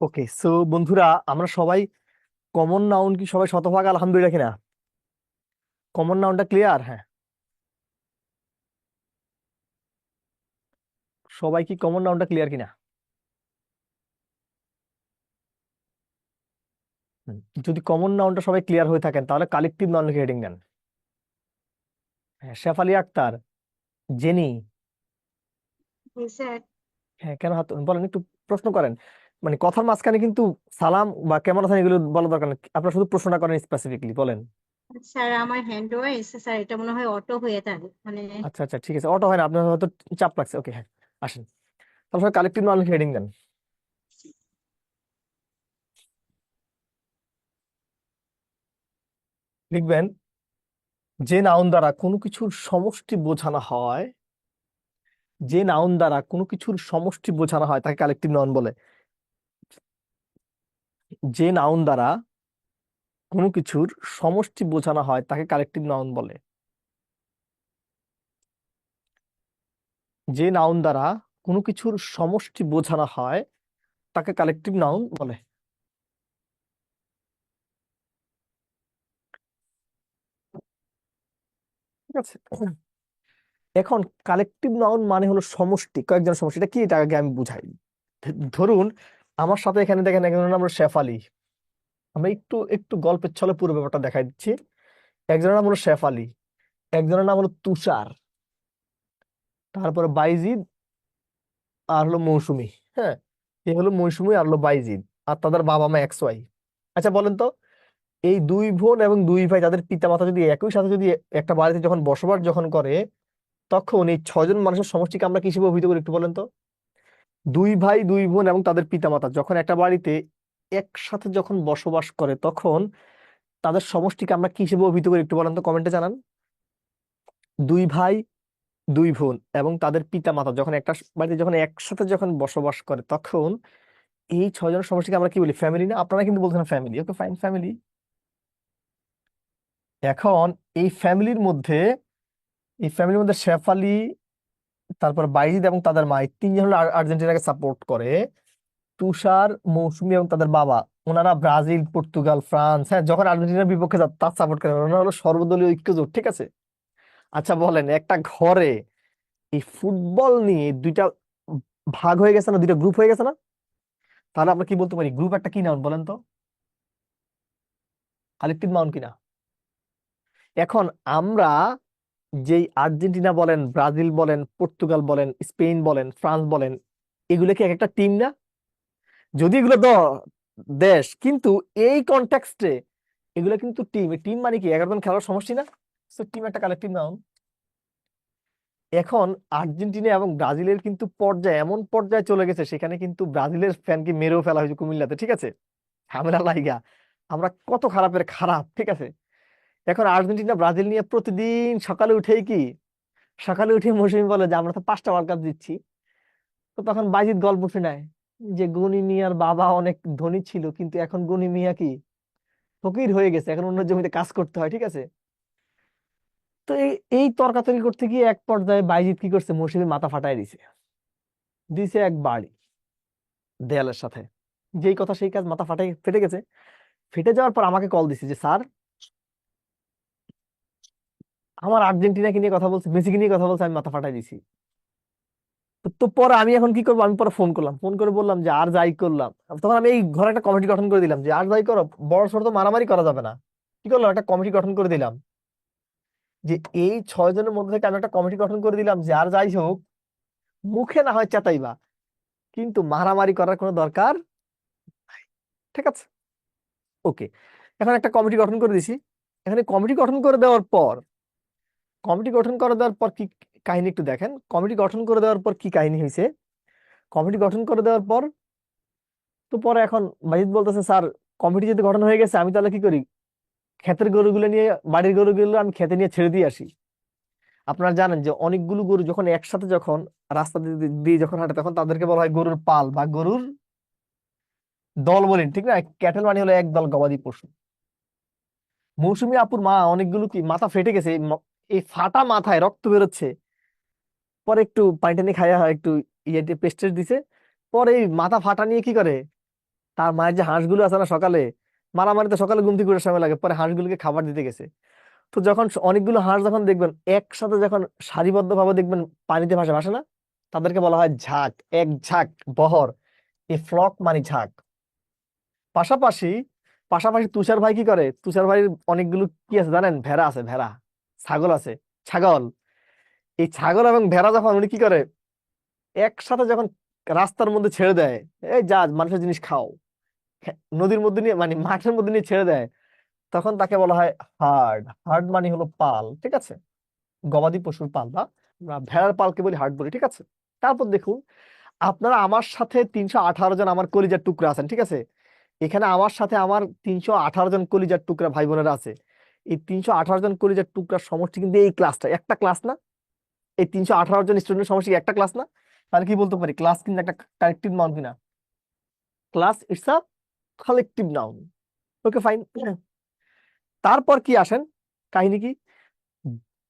ওকে, সো বন্ধুরা, আমরা সবাই কমন নাউন কি সবাই শতভাগ আলহামদুলিল্লাহ কিনা? কমন নাউনটা ক্লিয়ার? হ্যাঁ, সবাই কি কমন নাউনটা ক্লিয়ার কিনা? হুম, যদি কমন নাউনটা সবাই ক্লিয়ার হয়ে থাকেন তাহলে কালেকটিভ নাউন লিখে হেডিং দেন। হ্যাঁ, শেফালি আক্তার, জেনি। জি স্যার। হ্যাঁ, কেন হাত বলেন, একটু প্রশ্ন করেন। মানে কথার মাঝখানে কিন্তু সালাম বা কেমন আছেন এগুলো বলা দরকার নেই, আপনারা শুধু প্রশ্নটা করেন স্পেসিফিকলি বলেন। স্যার আমার হ্যান্ড ওয়াইজ স্যার, এটা মনে হয় অটো হয়ে থাকে মানে। আচ্ছা আচ্ছা, ঠিক আছে, অটো হয় না, আপনার হয়তো চাপ লাগছে। ওকে, হ্যাঁ, আসেন। তারপরে কালেকটিভ নাউন লিখে হেডিং দেন। লিখবেন যে নাউন দ্বারা কোনো কিছুর সমষ্টি বোঝানো হয়, যে নাউন দ্বারা কোনো কিছুর সমষ্টি বোঝানো হয় তাকে কালেকটিভ নাউন বলে। যে নাউন দ্বারা কোনো কিছুর সমষ্টি বোঝানো হয় তাকে কালেকটিভ নাউন বলে। যে নাউন দ্বারা কোনো কিছুর সমষ্টি বোঝানো হয় তাকে কালেকটিভ নাউন বলে। ঠিক আছে, এখন কালেকটিভ নাউন মানে হলো সমষ্টি, কয়েকজন সমষ্টি। এটা কি, এটা আগে আমি বুঝাই। ধরুন আমার সাথে এখানে দেখেন একজনের নাম হলো শেফালি। আমরা একটু একটু গল্পের ছলে পুরো ব্যাপারটা দেখাই দিচ্ছি। একজনের নাম হলো শেফালি, একজনের নাম হলো তুষার, তারপরে বাইজিদ, আর হলো মৌসুমী। হ্যাঁ, এ হলো মৌসুমী আর হলো বাইজিদ, আর তাদের বাবা মা এক্স ওয়াই। আচ্ছা বলেন তো, এই দুই বোন এবং দুই ভাই তাদের পিতা মাতা যদি একই সাথে যদি একটা বাড়িতে যখন বসবাস যখন করে, তখন এই 6জন মানুষের সমষ্টিকে আমরা কি হিসেবে অভিহিত করি একটু বলেন তো? দুই ভাই দুই বোন এবং তাদের পিতা মাতা যখন একটা বাড়িতে একসাথে যখন বসবাস করে, তখন তাদের সমষ্টিকে আমরা কি হিসেবে অভিহিত করি একটু বলেন তো, কমেন্টে জানান। দুই ভাই দুই বোন এবং তাদের পিতা মাতা যখন একটা বাড়িতে যখন একসাথে যখন বসবাস করে, তখন এই 6জনের সমষ্টিকে আমরা কি বলি? ফ্যামিলি না? আপনারা কিন্তু বলছেন ফ্যামিলি। Okay fine, family. এখন এই ফ্যামিলির মধ্যে, এই ফ্যামিলির মধ্যে শেফালি, তারপর বাইজিদ এবং তাদের মা, এই 3জন হলো আর্জেন্টিনাকে সাপোর্ট করে। তুষার, মৌসুমী এবং তাদের বাবা, ওনারা ব্রাজিল, পর্তুগাল, ফ্রান্স, হ্যাঁ, যখন আর্জেন্টিনার বিপক্ষে তার সাপোর্ট করে। ওনারা হলো সর্বদলীয় ঐক্যজোট। ঠিক আছে, আচ্ছা বলেন, একটা ঘরে এই ফুটবল নিয়ে দুইটা ভাগ হয়ে গেছে না, দুইটা গ্রুপ হয়ে গেছে না? তাহলে আমরা কি বলতে পারি, গ্রুপ একটা কি নাউন বলেন তো? কালেকটিভ নাউন কিনা? এখন আমরা যেই আর্জেন্টিনা বলেন, ব্রাজিল বলেন, পর্তুগাল বলেন, স্পেন বলেন, ফ্রান্স বলেন, এগুলো কি এক একটা টিম না? যদি এগুলো দেশ, কিন্তু এই কনটেক্সটে এগুলো কিন্তু টিম। টিম মানে কি, 11জন খেলার সমষ্টি না? তো টিম একটা কালেকটিভ নাউন। এখন আর্জেন্টিনা এবং ব্রাজিলের কিন্তু পর্যায়ে এমন পর্যায়ে চলে গেছে, সেখানে কিন্তু ব্রাজিলের ফ্যানকে মেরেও ফেলা হয়েছে কুমিল্লাতে। ঠিক আছে, ঝামেলা লাইগা, আমরা কত খারাপের খারাপ। ঠিক আছে, এখন আর্জেন্টিনা ব্রাজিল নিয়ে প্রতিদিন সকালে উঠেই কি, সকালে উঠে মৌসুমী বলে যে আমরা তো 5টা ওয়ার্ল্ড কাপ জিতছি। তো তখন বাইজিদ গল্প শোনায় যে গনি মিয়ার বাবা অনেক ধনী ছিল, কিন্তু এখন গনি মিয়া কি ফকির হয়ে গেছে, এখন অন্য জমিতে কাজ করতে হয়। ঠিক আছে, তো এই এই তর্কাতর্কি করতে গিয়ে এক পর্যায়ে বাইজিদ কি করছে, মৌসুমীর মাথা ফাটাই দিছে, দিছে এক বাড়ি দেয়ালের সাথে। যেই কথা সেই কাজ, মাথা ফাটাই ফেটে গেছে। ফেটে যাওয়ার পর আমাকে কল দিছে যে স্যার, আমার আর্জেন্টিনাকে নিয়ে কথা বলছে, মেসিকে নিয়ে কথা বলছে, আমি মাথা ফাটাই দিছি। তো পরে আমি এখন কি করবো, আমি পরে ফোন করলাম, ফোন করে বললাম যে আর যাই করলাম, তখন আমি এই ঘরে একটা কমিটি গঠন করে দিলাম যে আর যাই করো, বড় ছোট তো মারামারি করা যাবে না। কি করলাম, একটা কমিটি গঠন করে দিলাম যে এই 6জনের মধ্যে থেকে আমি একটা কমিটি গঠন করে দিলাম যে আর যাই হোক, মুখে না হয় চেতাইবা, কিন্তু মারামারি করার কোনো দরকার নাই। ঠিক আছে, ওকে। এখন একটা কমিটি গঠন করে দিছি। এখানে কমিটি গঠন করে দেওয়ার পর, কমিটি গঠন করে দেওয়ার পর কি কাহিনী একটু দেখেন। কমিটি গঠন করে দেওয়ার পর কি কাহিনী হয়েছে, কমিটি গঠন করে দেওয়ার পর তো পরে এখন মাজিদ বলতেছে স্যার, কমিটি যদি গঠন হয়ে গেছে, আমি তাহলে কি করি, ক্ষেতের গরুগুলো নিয়ে, বাড়ির গরুগুলো আমি খেতে নিয়ে ছেড়ে দিয়ে আসি। আপনারা জানেন যে অনেকগুলো গরু যখন একসাথে যখন রাস্তা দিয়ে যখন হাঁটে, তখন তাদেরকে বলা হয় গরুর পাল বা গরুর দল বলেন, ঠিক না? ক্যাটেল মানে হলো এক দল গবাদি পশু। মৌসুমী আপুর মা অনেকগুলো কি মাথা ফেটে গেছে, এই ফাটা মাথায় রক্ত বেরোচ্ছে। পরে একটু পানি টানি খাইয়া একটু ইয়ে পেস্টেজ দিছে। পরে এই মাথা ফাটা নিয়ে কি করে, তার মায়ের যে হাঁসগুলো আছে না, সকালে মারামারিতে সকালে ঘুম থেকে উঠার সময় লাগে, পরে হাঁসগুলোকে খাবার দিতে গেছে। তো যখন অনেকগুলো হাঁস যখন দেখবেন একসাথে যখন সারিবদ্ধ ভাবে দেখবেন পানিতে ভাসে, ভাসে না, তাদেরকে বলা হয় ঝাঁক, এক ঝাঁক বহর। এই ফ্লক মানে ঝাঁক। পাশাপাশি পাশাপাশি তুষার ভাই কি করে, তুষার ভাইয়ের অনেকগুলো কি আছে জানেন, ভেড়া আছে, ভেড়া, ছাগল আছে, ছাগল। এই ছাগল এবং ভেড়া যখন উনি কি করে, একসাথে যখন রাস্তার মধ্যে ছেড়ে দেয়, এই যা মানুষের জিনিস খাও, নদীর মধ্যে নিয়ে মানে মাঠের মধ্যে নিয়ে ছেড়ে দেয়, তখন তাকে বলা হয় হার্ড। হার্ড মানে হলো পাল। ঠিক আছে, গবাদি পশুর পাল বা আমরা ভেড়ার পালকে বলি হার্ড বলি। ঠিক আছে, তারপর দেখুন, আপনারা আমার সাথে 318 জন আমার কলিজার টুকরা আছেন। ঠিক আছে, এখানে আমার সাথে আমার 318 জন কলিজার টুকরা ভাই বোনেরা আছে। এই 318 জন কলিজার টুকরার সমষ্টি কিন্তু এই ক্লাসটা, একটা ক্লাস না? এই 318 জন স্টুডেন্টের সমষ্টি একটা ক্লাস না? তাহলে কি বলতে পারি, ক্লাস কিন্তু একটা কালেকটিভ নাউন কিনা? Class it's a collective noun. Okay fine. তারপর কি আসেন, কাহিনী কি,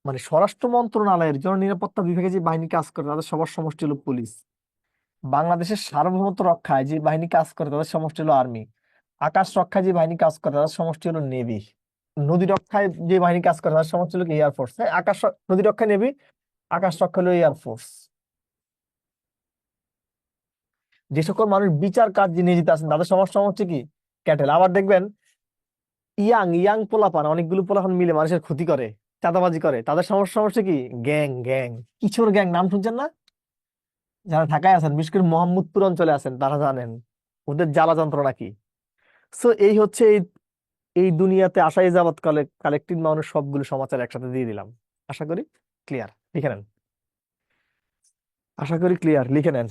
মানে স্বরাষ্ট্র মন্ত্রণালয়ের জননিরাপত্তা বিভাগে যে বাহিনী কাজ করে তাদের সবার সমষ্টি হলো পুলিশ। বাংলাদেশের সার্বভৌমত্ব রক্ষায় যে বাহিনী কাজ করে তাদের সমষ্টি হলো আর্মি। আকাশ রক্ষায় যে বাহিনী কাজ করে তাদের সমষ্টি হলো নেভি। নদী রক্ষায় যে বাহিনী কাজ করে তাদের সমষ্টি হলো এয়ারফোর্স। হ্যাঁ, নদী রক্ষায় নেভি, আকাশ রক্ষা হলো এয়ারফোর্স। যে সকল মানুষ বিচার কাজ নিয়োজিত আছেন তাদের সমস্যা হচ্ছে কি, ক্যাটেল। আবার দেখবেন ইয়াং ইয়াং পোলাপান, অনেকগুলো পোলাপান মিলে মানুষের ক্ষতি করে, চাঁদাবাজি করে, তাদের সমস্যা হচ্ছে কি, গ্যাং গ্যাং। কিশোর গ্যাং নাম শুনছেন না? যারা ঢাকায় আছেন, বিশেষ করে মোহাম্মদপুর অঞ্চলে আছেন, তারা জানেন ওদের জ্বালা যন্ত্রণা কি। সো এই হচ্ছে এই দুনিয়াতে আসা এই যাবৎ কালেকটিভ মানুষ সবগুলো সমাচার একসাথে দিয়ে দিলাম। আশা করি ক্লিয়ার, লিখে নেন। আশা করি ক্লিয়ার, লিখে নেন।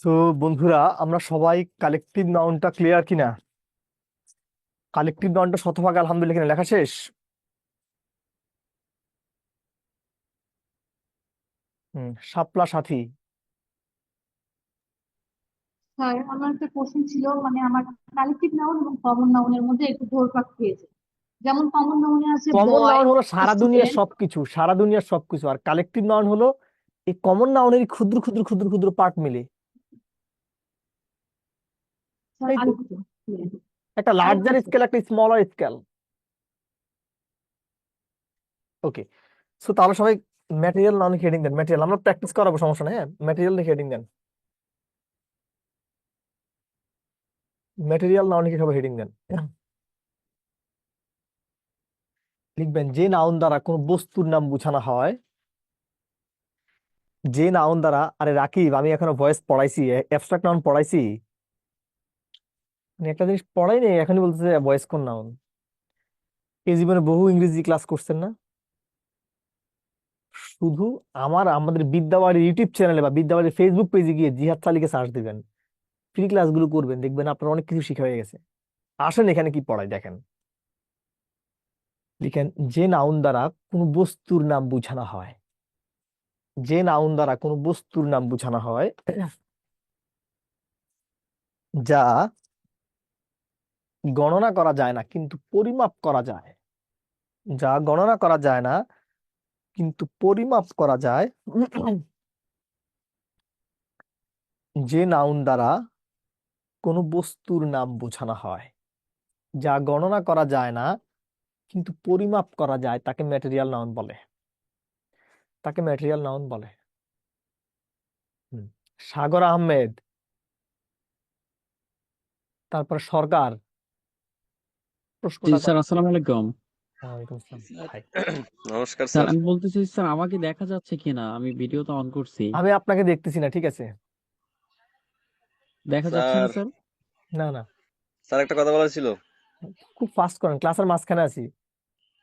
তো বন্ধুরা, আমরা সবাই কালেকটিভ নাউনটা ক্লিয়ার কিনা? কালেকটিভ নাউনটা শতভাগ আলহামদুলিল্লাহ কিনা লেখা শেষ? শাপলা সাথী। স্যার আমার একটা কোশ্চেন ছিল, মানে আমার কালেকটিভ নাউন এবং কমন নাউনের মধ্যে একটু ঘোরপাক খেয়েছে। যেমন কমন নাউনে আছে কমন বয়, নাউন হলো সারা দুনিয়ার স্টুডেন্ট। সবকিছু, সারা দুনিয়ার সবকিছু। আর কালেকটিভ নাউন হলো এই কমন নাউনেরই ক্ষুদ্র ক্ষুদ্র ক্ষুদ্র ক্ষুদ্র পার্ট মিলে। স্যার তাই তো, আরেকটু একটা লার্জার আরেকটু স্কেল, একটা স্মলার স্কেল। ওকে, সো তাহলে সবাই ম্যাটেরিয়াল নাউন হেডিং দেন। ম্যাটেরিয়াল আমরা প্র্যাকটিস করাবো, সমস্যা নেই। হ্যাঁ, ম্যাটেরিয়াল হেডিং দেন। ম্যাটেরিয়াল নাউন সবাই হেডিং দেন। লিখবেন যে নাউন দ্বারা কোন বস্তুর নাম বোঝানো হয়। যে নাউন দ্বারা, আরে রাকিব, আমি এখনো ভয়েস পড়াইছি, অ্যাবস্ট্রাক্ট নাউন পড়াইছি, মানে একটা জিনিস পড়াই নেই, এখনই বলতেছে ভয়েস কোন নাউন। এই জীবনে বহু ইংরেজি ক্লাস করছেন না? শুধু আমাদের বিদ্যাবাড়ি ইউটিউব চ্যানেলে বা বিদ্যাবাড়ির ফেসবুক পেজে গিয়ে জিহাদ সালিকে সার্চ দিবেন, ফ্রি ক্লাসগুলো করবেন, দেখবেন আপনার অনেক কিছু শিখা হয়ে গেছে। আসেন এখানে কি পড়ায় দেখেন। লিখেন যে নাউন দ্বারা কোনো বস্তুর নাম বোঝানো হয়। যে নাউন দ্বারা কোনো বস্তুর নাম বোঝানো হয় যা গণনা করা যায় না কিন্তু পরিমাপ করা যায়। যা গণনা করা যায় না কিন্তু পরিমাপ করা যায়। যে নাউন দ্বারা কোনো বস্তুর নাম বোঝানো হয় যা গণনা করা যায় না কিন্তু পরিমাপ করা যায়, তাকে ম্যাটেরিয়াল নাউন বলে। তাকে ম্যাটেরিয়াল নাউন বলে। হুম। সাগর আহমেদ, তারপর সরকার, জি প্রশ্নটা স্যার, করেন। আসসালামু আলাইকুম। ওয়ালাইকুম আসসালাম। হাই। নমস্কার স্যার স্যার। আমি বলতেছি, স্যার আমাকে দেখা যাচ্ছে কিনা? আমি ভিডিওটা অন করছি, আমি আপনাকে দেখতেছি না, ঠিক আছে? দেখা যাচ্ছে না স্যার না না, স্যার একটা কথা বলার ছিল। খুব ফাস্ট করেন, ক্লাসের মাঝখানে আছি।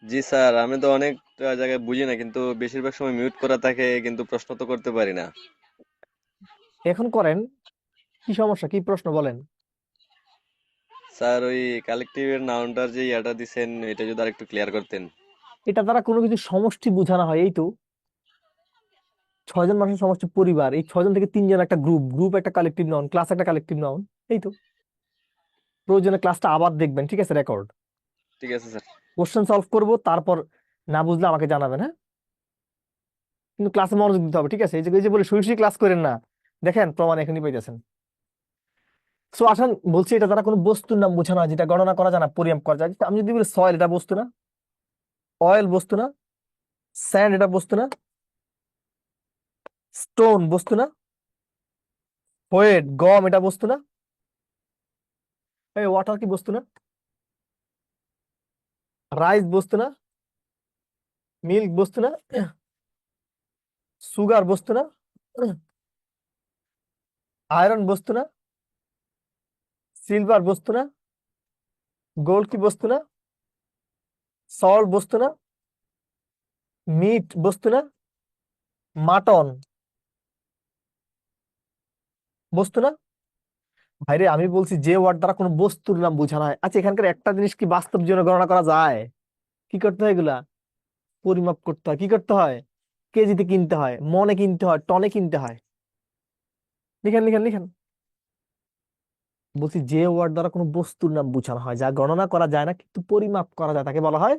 জি স্যার, আমি তো অনেক জায়গায় বুঝি না, কিন্তু বেশিরভাগ সময় মিউট করা থাকে, কিন্তু প্রশ্ন তো করতে পারি না। এখন করেন, কি সমস্যা, কি প্রশ্ন বলেন। স্যার ওই কালেকটিভের নাউনটার যে ইয়াটা দিছেন, এটা যদি আরেকটু ক্লিয়ার করতেন। এটা দ্বারা কোনো কিছু সমষ্টি বোঝানো হয়, এই তো। ছয়জন মানুষের সমষ্টি পরিবার, এই ছয়জন থেকে তিনজন একটা গ্রুপ, গ্রুপ একটা কালেকটিভ নাউন, ক্লাস একটা কালেকটিভ নাউন। এই তো, প্রয়োজনে ক্লাসটা আবার দেখবেন, ঠিক আছে, রেকর্ড। ঠিক আছে স্যার। কোশ্চেন সলভ করব, তারপর না বুঝলে আমাকে জানাবেন, হ্যাঁ? কিন্তু ক্লাসে মনোযোগ দিতে হবে, ঠিক আছে? এই যে বলে শুয়ে শুয়ে ক্লাস করেন না, দেখেন প্রমাণ এখনই পাইতেছেন। সো আসেন বলছি, এটা দ্বারা কোনো বস্তুর নাম বোঝানো হয় যেটা গণনা করা যায় না, পরিমাপ করা যায়। আমি যদি বলি সয়েল, এটা বস্তু না? অয়েল বস্তু না? স্যান্ড এটা বস্তু না? স্টোন বস্তু না? হোয়েট, গম এটা বস্তু না? এই ওয়াটার কি বস্তু না? রাইস বস্তু না? মিল্ক বস্তু না? সুগার বস্তু না? আয়রন বস্তু না? সিলভার বস্তু না? গোল্ড কি বস্তু না? সল্ট বস্তু না? মিট বস্তু না? মাটন বস্তু না? ভাইরে আমি বলছি যে ওয়ার্ড দ্বারা কোনো বস্তুর নাম বোঝানো হয়। আচ্ছা, এখানকার একটা জিনিস কি বাস্তব জীবনে গণনা করা যায়? কি করতে হয় এগুলা? পরিমাপ করতে হয়। কি করতে হয়? কেজিতে কিনতে হয়, মনে কিনতে হয়, টনে কিনতে হয়। লিখেন লিখেন লিখেন। বলছি যে ওয়ার্ড দ্বারা কোনো বস্তুর নাম বোঝানো হয়, যা গণনা করা যায় না কিন্তু পরিমাপ করা যায়, তাকে বলা হয়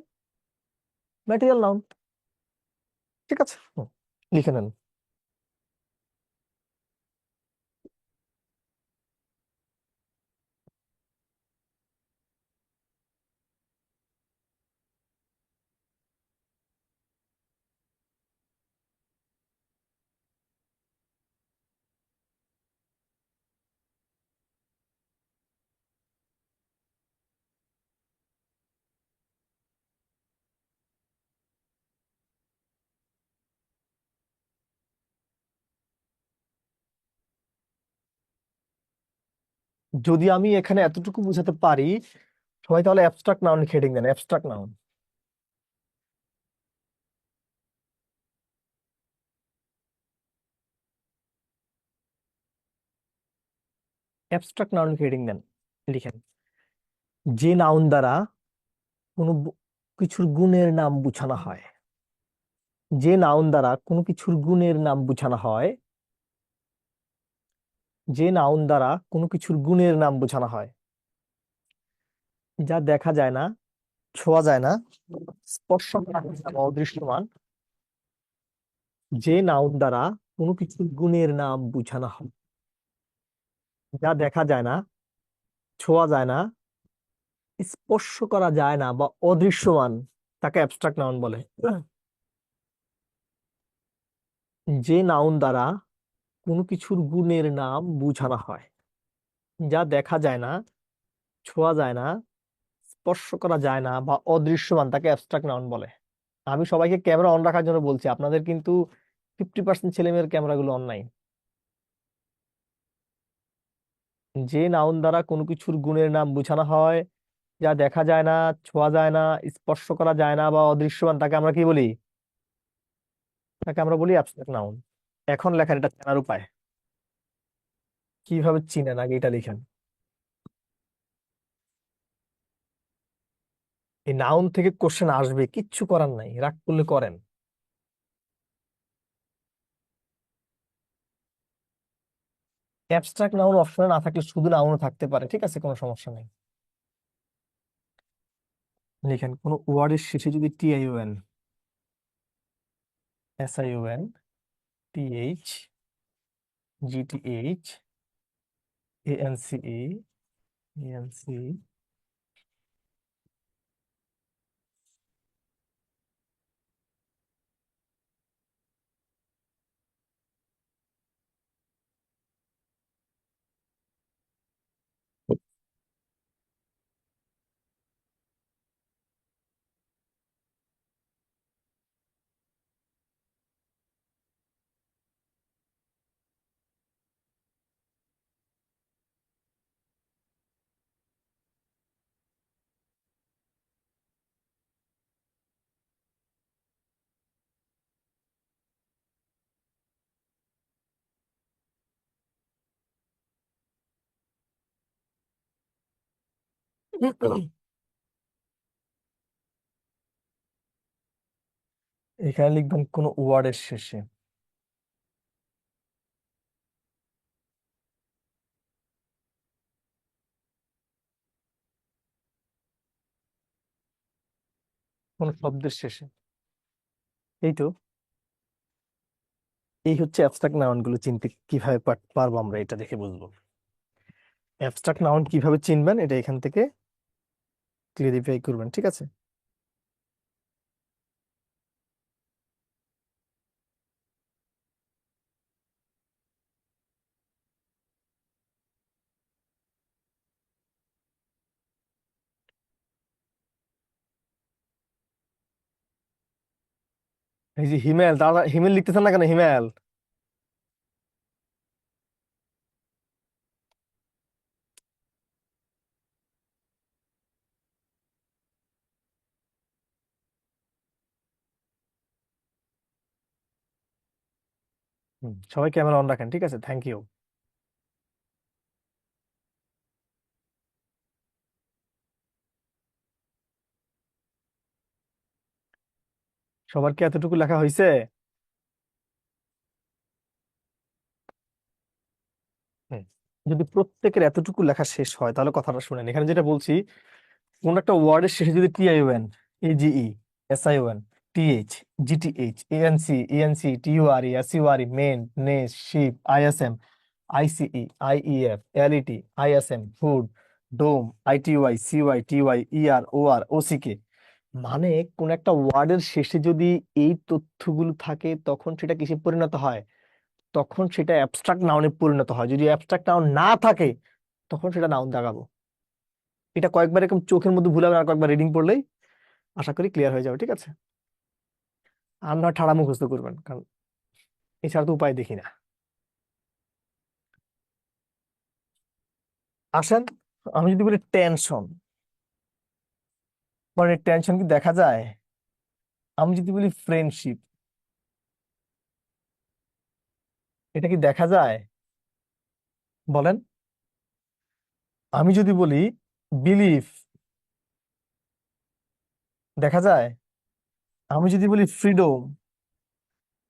ম্যাটেরিয়াল নাউন। ঠিক আছে, লিখে নেন। যদি আমি এখানে এতটুকু বুঝাতে পারি, সবাই তাহলে অ্যাবস্ট্রাক্ট নাউন হেডিং দেন, abstract noun. Abstract noun heading দেন, লিখেন যে নাউন দ্বারা কোনো কিছুর গুণের নাম বোঝানো হয়। যে নাউন দ্বারা কোনো কিছুর গুণের নাম বোঝানো হয়, যে নাউন দ্বারা কোনো কিছুর গুণের নাম বোঝানো হয়, যা দেখা যায় না, ছোঁয়া যায় না, স্পর্শ করা যায় না বা অদৃশ্যমান। যে নাউন দ্বারা কোনো কিছুর গুণের নাম বোঝানো হয়, যা দেখা যায় না, ছোঁয়া যায় না, স্পর্শ করা যায় না বা অদৃশ্যমান, তাকে অ্যাবস্ট্রাক্ট নাউন বলে। যে নাউন দ্বারা কোনো কিছুর গুণের নাম বোঝানো হয়, যা দেখা যায় না, ছোঁয়া যায় না, স্পর্শ করা যায় না বা অদৃশ্যমান, তাকে অ্যাবস্ট্রাক্ট নাউন বলে। আমি সবাইকে ক্যামেরা অন রাখার জন্য বলছি, আপনাদের কিন্তু 50% ছেলে মেয়ের ক্যামেরাগুলো অন নাই। যে নাউন দ্বারা কোনো কিছুর গুণের নাম বোঝানো হয়, যা দেখা যায় না, ছোঁয়া যায় না, স্পর্শ করা যায় না বা অদৃশ্যমান, তাকে আমরা কি বলি? তাকে আমরা বলি অ্যাবস্ট্রাক্ট নাউন। এখন লেখেন, এটা চেনার উপায় কিভাবে চিনেন, আগে এটা লিখেন। এই নাউন থেকে কোশ্চেন আসবে, কিচ্ছু করার নাই, রাগ করলে করেন। অ্যাবস্ট্রাক্ট নাউন অপশনে না থাকলে শুধু নাউনও থাকতে পারে, ঠিক আছে, কোনো সমস্যা নেই। লিখেন কোন ওয়ার্ডের শেষে যদি T I O N, S I O N, T H, G T H, A N C E, A N C, এখানে লিখবেন কোন ওয়ার্ডের শেষে কোন শব্দের শেষে, এই তো। এই হচ্ছে অ্যাবস্ট্রাক্ট নাউন গুলো চিনতে কিভাবে পারবো আমরা, এটা দেখে বুঝবো। অ্যাবস্ট্রাক্ট নাউন কিভাবে চিনবেন এটা এখান থেকে ক্লিয়ারিফাই করবেন, ঠিক আছে? এই যে হিমেল, তারা হিমেল লিখতেছেন না কেন? হিমেল, সবাই ক্যামেরা অন রাখেন, ঠিক আছে? Thank you. সবার কি এতটুকু লেখা হয়েছে? হুম। যদি প্রত্যেকের এতটুকু লেখা শেষ হয় তাহলে কথাটা শুনেন, এখানে যেটা বলছি, কোন একটা ওয়ার্ডের শেষে যদি T I O N, A G E, S I O N, T H, G T H, A N C, E N C, T U R E, S U R E, men, ness, ship, I S M, I C E, I E F, L E T, I S M, food, dom, I T Y, C Y, T Y, E R, O R, O C K, মানে কোন একটা ওয়ার্ডের শেষে যদি এই তথ্যগুলো থাকে তখন সেটা কিসে পরিণত হয়? তখন সেটা অ্যাবস্ট্রাক্ট নাউনে পরিণত হয়। যদি অ্যাবস্ট্রাক্ট নাউন না থাকে তখন সেটা নাউন দাগাবো। এটা কয়েকবার এরকম চোখের মধ্যে ভুলে আর কয়েকবার রিডিং পড়লেই আশা করি ক্লিয়ার হয়ে যাবে, ঠিক আছে? আর না ঠাড়া মুখস্থ করবেন, কারণ এছাড়া তো উপায় দেখি না। আসেন, আমি যদি বলি টেনশন, মানে টেনশন কি দেখা যায়? আমি যদি বলি ফ্রেন্ডশিপ, এটা কি দেখা যায়? বলেন। আমি যদি বলি বিলিফ, দেখা যায়? আমি যদি বলি ফ্রিডম,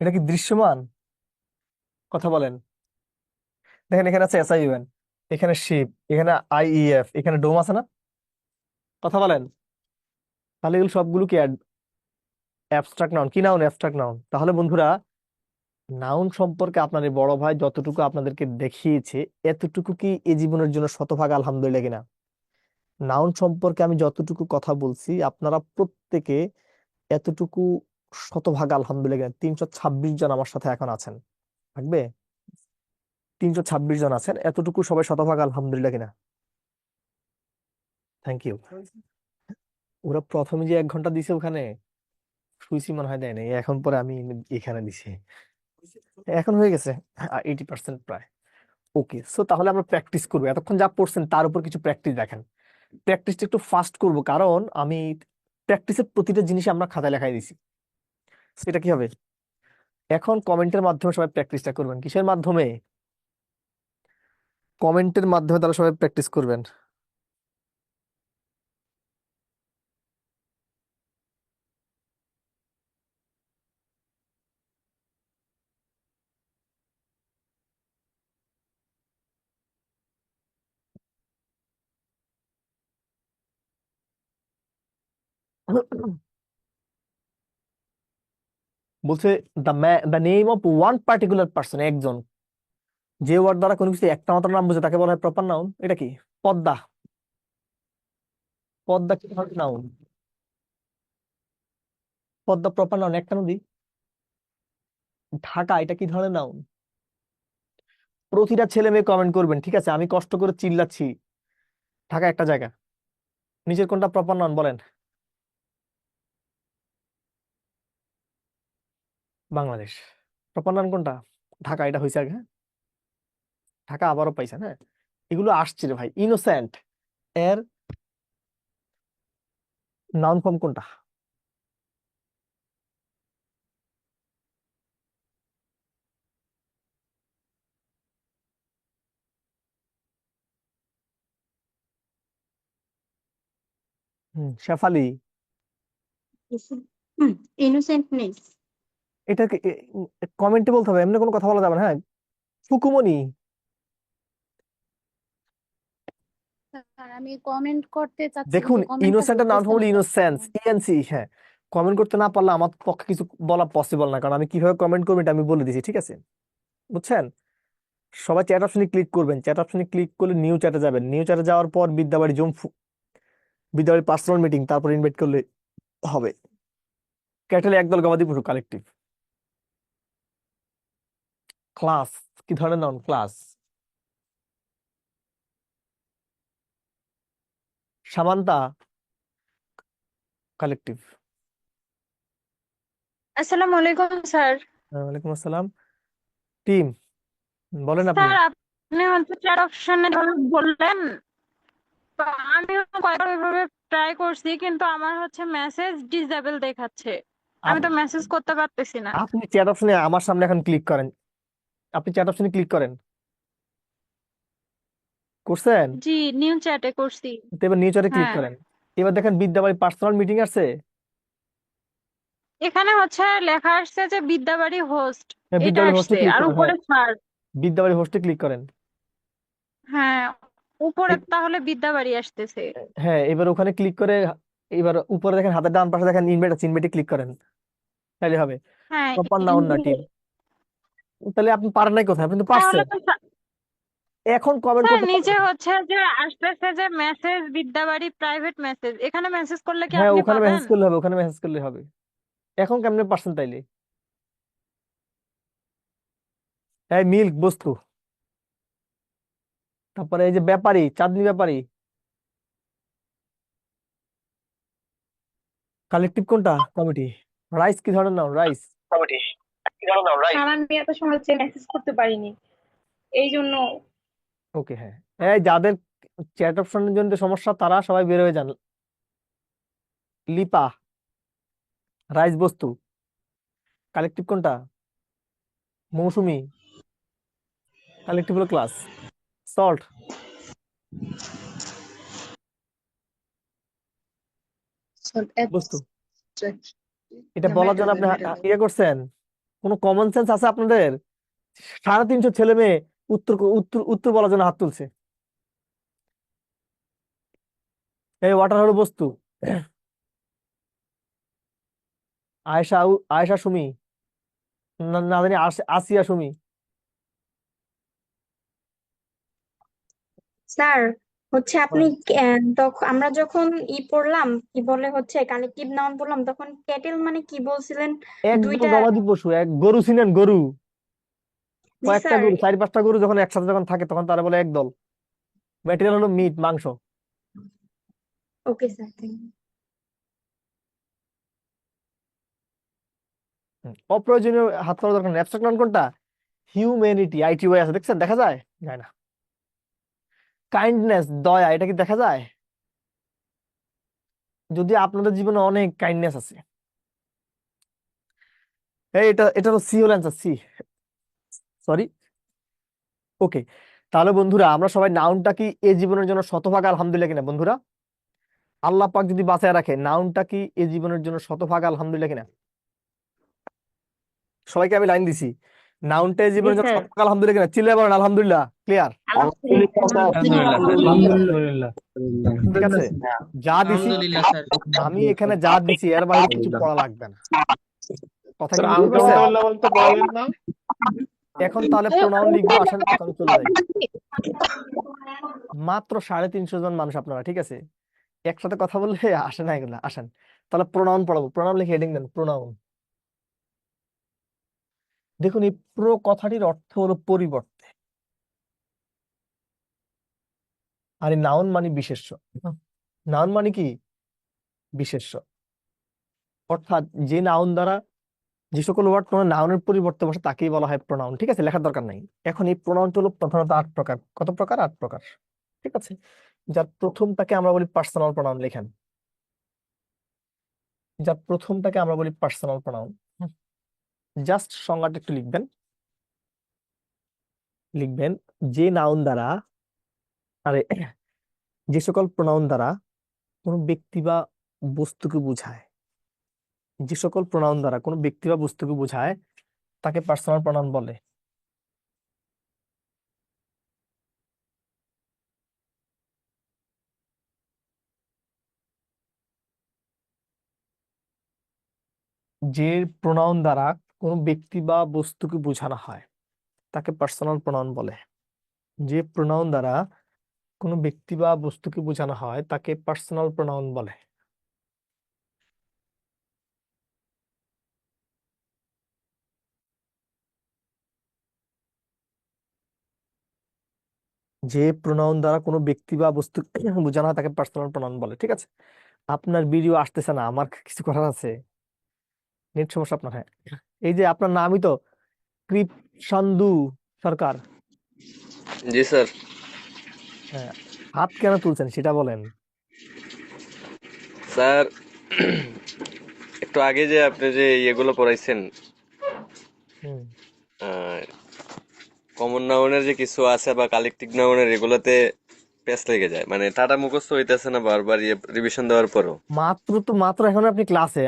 এটা কি দৃশ্যমান? কথা বলেন। দেখেন এখানে আছে এসআইইউএন, এখানে শিপ, এখানে আইইএফ, এখানে ডোম আছে না? কথা বলেন। তাহলে এগুলো সবগুলো কি অ্যাবস্ট্রাক্ট নাউন? কি নাউন? Abstract noun. তাহলে বন্ধুরা, নাউন সম্পর্কে আপনার এই বড় ভাই যতটুকু আপনাদেরকে দেখিয়েছে এতটুকু কি এই জীবনের জন্য শতভাগ আলহামদুলিল্লাহ কিনা? নাউন সম্পর্কে আমি যতটুকু কথা বলছি আপনারা প্রত্যেকে এতটুকু শতভাগ আলহামদুলিল্লাহ কিনা? 326 জন আমার সাথে এখন আছেন, থাকবে 326 জন আছেন, এতটুকু সবাই শতভাগ আলহামদুলিল্লাহ কিনা? Thank you. ওরা প্রথমে যে 1 ঘন্টা দিছে ওখানে শুইছি মনে হয়, দেয় নাই, এখন পরে আমি এখানে দিছি, এখন হয়ে গেছে 80% প্রায়। ওকে, সো তাহলে আমরা প্র্যাকটিস করবো। এতক্ষণ যা পড়ছেন তার উপর কিছু প্র্যাকটিস দেখেন। প্র্যাকটিসটা একটু ফাস্ট করব, কারণ আমি প্র্যাকটিসের প্রতিটা জিনিস আমরা খাতায় লেখাই দিছি। সেটা কি হবে? এখন কমেন্টের মাধ্যমে সবাই প্র্যাকটিসটা করবেন। কিসের মাধ্যমে? কমেন্টের মাধ্যমে তারা সবাই প্র্যাকটিস করবেন। বলছে the name of one particular person, একজন। যে ওয়ার্ড দ্বারা কোনো কিছু একটা মাত্র নাম বোঝে তাকে বলা হয় প্রপার নাউন। এটা কি? পদ্মা, পদ্মা কি ধরনের নাউন? পদ্মা প্রপার নাউন, একটা নদী। ঢাকা, এটা কি ধরনের নাউন? প্রতিটা ছেলে মেয়ে কমেন্ট করবেন, ঠিক আছে? আমি কষ্ট করে চিল্লাচ্ছি, ঢাকা একটা জায়গা। নিচের কোনটা প্রপার নাউন বলেন? বাংলাদেশ। প্রপার নাউন কোনটা? ঢাকা, এটা হয়েছে আগে, হ্যাঁ? ঢাকা আবারও পাইছেন, হ্যাঁ? এগুলো আসছে রে ভাই। ইনোসেন্ট এর নাউন ফর্ম কোনটা? শেফালি, ইনোসেন্টনেস। এটা কমেন্টে বলতে হবে, এমনি কোনো কথা বলা যাবে না, হ্যাঁ? ফুকুমনি, স্যার আমি কমেন্ট করতে চাচ্ছিলাম দেখুন তো কমেন্টটা ইনোসেন্টের নাউন করতেছে ফর্ম না হলো কেন? ইনোসেন্স, ইএনসি, হ্যাঁ। কমেন্ট করতে না পারলে আমার পক্ষে কিছু বলা পসিবল না, কারণ আমি কিভাবে কমেন্ট করবো এটা আমি বলে দিছি, ঠিক আছে? বুঝছেন? সবাই চ্যাট অপশনে ক্লিক করবেন, চ্যাট অপশনে ক্লিক করলে নিউ চ্যাটে যাবেন, নিউ চ্যাটে যাওয়ার পর Bidyabari zoom, Bidyabari personal meeting, তারপর ইনভাইট করলে হবে। ক্যাটেল একদল গবাদি পশু কালেকটিভ। ক্লাস কি ধরনের নাউন? ক্লাস। সামান্তা কালেকটিভ। আসসালামু আলাইকুম স্যার। ওয়ালাইকুম আসসালাম। টিম বলেন আপনি। স্যার আপনি হচ্ছে চ্যাট অপশনে বললেন, তো আমিও কয়েকবার ওইভাবে ট্রাই করছি, কিন্তু আমার হচ্ছে মেসেজ ডিসেবল দেখাচ্ছে, আমি তো আপ- মেসেজ করতে পারতেছি না। আপনি চ্যাট অপশনে আমার সামনে এখন ক্লিক করেন, আপনি চ্যাট অপশনে ক্লিক করেন, করছেন? জি, নিউ চ্যাটে করছি। তো এবার নিউ চ্যাটে ক্লিক হ্যাঁ, করেন। এবার দেখেন বিদ্যাবাড়ি পার্সোনাল মিটিং আছে। এখানে হচ্ছে লেখা আসছে যে বিদ্যাবাড়ি হোস্ট, হ্যাঁ, এটা বিদ্যাবাড়ি হোস্টে আসছে, ক্লিক আর করেন, হ্যাঁ উপরে স্যার। বিদ্যাবাড়ি হোস্টে ক্লিক করেন। হ্যাঁ, উপরে এ- তাহলে বিদ্যাবাড়ি আসতেছে। হ্যাঁ, এবার ওখানে ক্লিক করে এবার উপরে দেখেন হাতের ডান পাশে দেখেন ইনভাইট আছে, ইনভাইটে ক্লিক করেন, তাহলে হবে। হ্যাঁ, প্রপার নাউন না টিম। তাহলে আপনি পারেন নাই কোথায়? আপনি তো তাহলে পারছেন। তো এখন কমেন্ট স্যার করতে নিচে পারবেন। হচ্ছে যে আসতেছে যে মেসেজ বিদ্যাবাড়ি প্রাইভেট মেসেজ, এখানে মেসেজ করলে কি হ্যাঁ, আপনি ওখানে পাবেন? মেসেজ করলে হবে, ওখানে মেসেজ করলে হবে। এখন কেমনে পারছেন তাইলে? হ্যাঁ, মিল্ক বস্তু, তারপরে এই যে ব্যাপারী, চাঁদনি ব্যাপারী। কালেকটিভ কোনটা? কমিটি। রাইস কি ধরনের নাউন? রাইস। স্যার আমি এত সময় মেসেজ করতে পারিনি, এই জন্য। ওকে, হ্যাঁ। এই যাদের চ্যাট অপশনের জন্য সমস্যা তারা সবাই বের হয়ে যান। লিপা, রাইস বস্তু। কালেকটিভ কোনটা? মৌসুমী, কালেকটিভ হলো ক্লাস। সল্ট, বস্তু। এটা বলার জন্য আপনি ইয়ে করছেন? কোনো কমন সেন্স আছে আপনাদের? 350 ছেলে মেয়ে উত্তর উত্তর উত্তর বলার জন্য হাত তুলছে। এই ওয়াটার হলো বস্তু। আয়েশা, আয়েশা সুমি, না না জানি আসিয়া সুমি। স্যার হচ্ছে আপনি বলেন। তখন আমরা যখন পড়লাম কি বলে হচ্ছে কালেকটিভ নাউন বললাম, তখন ক্যাটেল মানে কি বলছিলেন? একদল দুইটা। গবাদি পশু, এক গরু চিনেন? গরু, জি কয়েকটা স্যার। গরু, 4-5টা গরু যখন একসাথে যখন থাকে তখন তারা বলে একদল। ম্যাটেরিয়াল হলো মিট, মাংস। Okay sir, thank you. অপ্রয়োজনীয় হাত করা দরকার নেই। অ্যাবস্ট্রাক্ট নাউন কোনটা? হিউম্যানিটি, ITY আছে, দেখছেন? দেখা যায়? যায় না। কাইন্ডনেস, দয়া, এটা কি দেখা যায়? যদি আপনাদের জীবনে অনেক কাইন্ডনেস আছে। এই এটা এটা হলো সি, হলো অ্যান্সার সি। সরি। ওকে, তাহলে বন্ধুরা আমরা সবাই নাউনটা কি এ জীবনের জন্য শতভাগ আলহামদুলিল্লাহ কিনা বন্ধুরা? আল্লাহ পাক যদি বাঁচায় রাখে, নাউনটা কি এ জীবনের জন্য শতভাগ আলহামদুলিল্লাহ কিনা? সবাইকে আমি লাইন দিছি, নাউনটা এ জি জীবনের জন্য স্যার। শতভাগ আলহামদুলিল্লাহ কিনা? চিল্লায় বলেন আলহামদুলিল্লাহ। ক্লিয়ার? আলহামদুলিল্লাহ। ঠিক আছে, যা দিছি আলহামদুলিল্লাহ স্যার। আমি এখানে যা দিছি এর বাইরে কিছু পড়া লাগবে না। কথা কি বুঝতে পারছেন? এখন তাহলে প্রোনাউন লিখবো, আসেন ওখানে চলে যাই। মাত্র 350 জন মানুষ আপনারা, ঠিক আছে? একসাথে কথা বললে আসে না এগুলা, আসেন তাহলে প্রোনাউন পড়াবো। প্রোনাউন লিখে হেডিং দেন, প্রোনাউন। দেখুন, এই প্রো কথাটির অর্থ হলো পরিবর্তে, আর এই নাউন মানে বিশেষ্য। নাউন মানে কি? বিশেষ্য। অর্থাৎ যে নাউন দ্বারা যে সকল ওয়ার্ড কোনো নাউনের পরিবর্তে বসে তাকেই বলা হয় প্রোনাউন, ঠিক আছে? লেখার দরকার নাই। এখন এই প্রোনাউন হলো প্রধানত 8 প্রকার। কত প্রকার? 8 প্রকার, ঠিক আছে? যার প্রথমটাকে আমরা বলি পার্সোনাল প্রোনাউন। লেখেন, যার প্রথমটাকে আমরা বলি পার্সোনাল প্রোনাউন। জাস্ট সংজ্ঞাটা একটু লিখবেন। লিখবেন যে নাউন দ্বারা, আরে যে সকল প্রোনাউন দ্বারা কোনো ব্যক্তি বা বস্তুকে বোঝায়, যে সকল প্রোনাউন দ্বারা কোনো ব্যক্তি বা বস্তুকে বোঝায় তাকে পার্সোনাল প্রোনাউন বলে। যে প্রোনাউন দ্বারা কোনো ব্যক্তি বা বস্তুকে বোঝানো হয় তাকে পার্সোনাল প্রোনাউন বলে। যে প্রোনাউন দ্বারা কোনো ব্যক্তি বা বস্তুকে বোঝানো হয় তাকে পার্সোনাল প্রোনাউন বলে। যে প্রোনাউন দ্বারা কোনো ব্যক্তি বা বস্তুকে বোঝানো হয় তাকে পার্সোনাল প্রোনাউন বলে। ঠিক আছে, আপনার ভিডিও আসতেছে না, আমার কিছু করার আছে, নেট সমস্যা আপনার। হ্যাঁ, এই যে আপনার নামই তো কৃপসান্দু সরকার। জি স্যার। হ্যাঁ, হাত কেন তুলছেন সেটা বলেন। স্যার একটু আগে যে আপনি যে ইয়েগুলো পড়াইছেন, হুম কমন নাউনের যে কিছু আছে বা কালেকটিভ নাউনের, এগুলোতে পেস লেগে যায়, মানে টাটা মুখস্থ হইতেছে না বারবার রিভিশন দেওয়ার পরও। মাত্র এখন আপনি ক্লাসে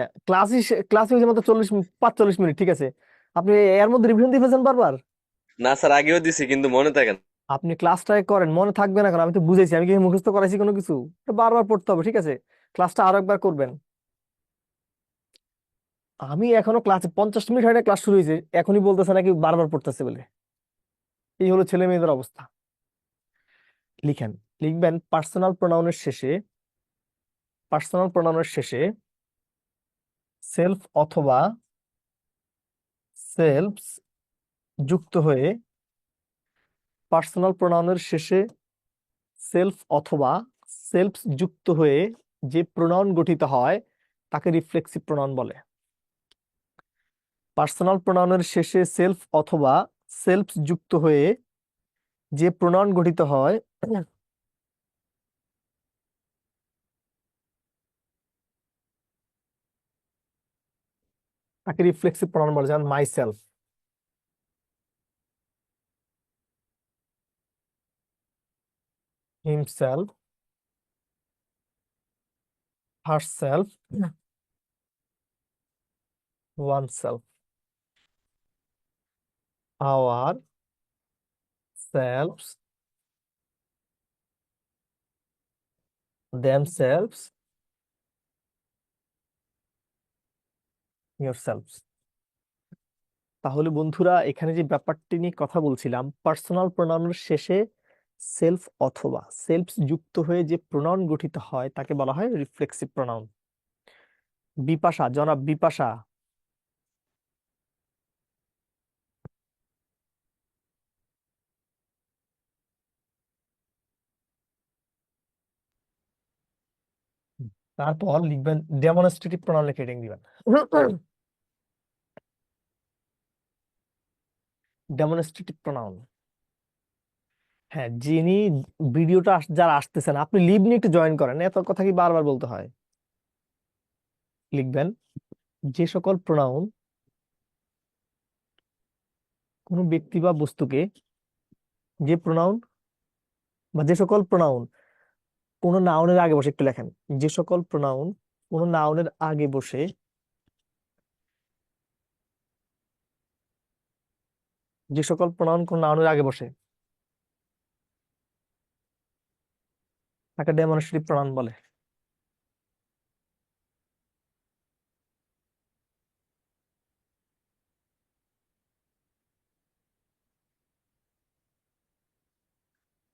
হয়েছে মাত্র 45 মিনিট। ঠিক আছে, আপনি এর মধ্যে রিভিশন দিয়ে ফেলছেন বারবার। না স্যার, আগেও দিছি কিন্তু মনে থাকে না। আপনি ক্লাসটাই করেন, মনে থাকবে না কেন? আমি তো বুঝেছি, আমি কি মুখস্থ করাইছি কোনো কিছু? এটা বারবার পড়তে হবে। ঠিক আছে, ক্লাসটা আরো একবার করবেন। আমি এখনো ক্লাসে 50 মিনিট হয় না, ক্লাস শুরু হয়েছে, এখনই বলতেছে নাকি বারবার পড়তেছে বলে। এই হলো ছেলে মেয়েদের অবস্থা। লিখবেন পার্সোনাল প্রোনাউনের শেষে সেলফ অথবা সেলফস যুক্ত হয়ে, পার্সোনাল প্রোনাউনের শেষে সেলফ অথবা সেলফস যুক্ত হয়ে যে প্রোনাউন গঠিত হয় তাকে রিফ্লেক্সিভ প্রোনাউন বলে। পার্সোনাল প্রোনাউনের শেষে সেলফ অথবা সেলফস যুক্ত হয়ে যে প্রোনাউন গঠিত হয় তাকে রিফ্লেক্সিভ প্রোনাউন বলে। যেমন myself, himself, herself, oneself, ourselves, themselves, yourselves। তাহলে বন্ধুরা, এখানে যে ব্যাপারটি নিয়ে কথা বলছিলাম, পার্সোনাল প্রোনাউনের শেষে সেলফ অথবা সেলফস যুক্ত হয়ে যে প্রোনাউন গঠিত হয় তাকে বলা হয় রিফ্লেক্সিভ প্রোনাউন। বিপাশা, জনাব বিপাশা। তারপর লিখবেন ডেমনস্ট্রেটিভ প্রোনাউন, লিখে হেডিং দিবেন ডেমনস্ট্রেটিভ প্রোনাউন। হ্যাঁ, যিনি ভিডিওটা যারা আসতেছেন, আপনি লিভ নিয়ে একটু জয়েন করেন, এত কথা কি বারবার বলতে হয়। লিখবেন যে সকল প্রোনাউন কোনো ব্যক্তি বা বস্তুকে, যে প্রোনাউন বা যে সকল প্রোনাউন কোনো নাউনের আগে বসে, একটু লেখেন, যে সকল প্রোনাউন কোনো নাউনের আগে বসে যে সকল প্রোনাউন কোনো নাউনের আগে বসে তাকে ডেমনস্ট্রেটিভ প্রোনাউন বলে।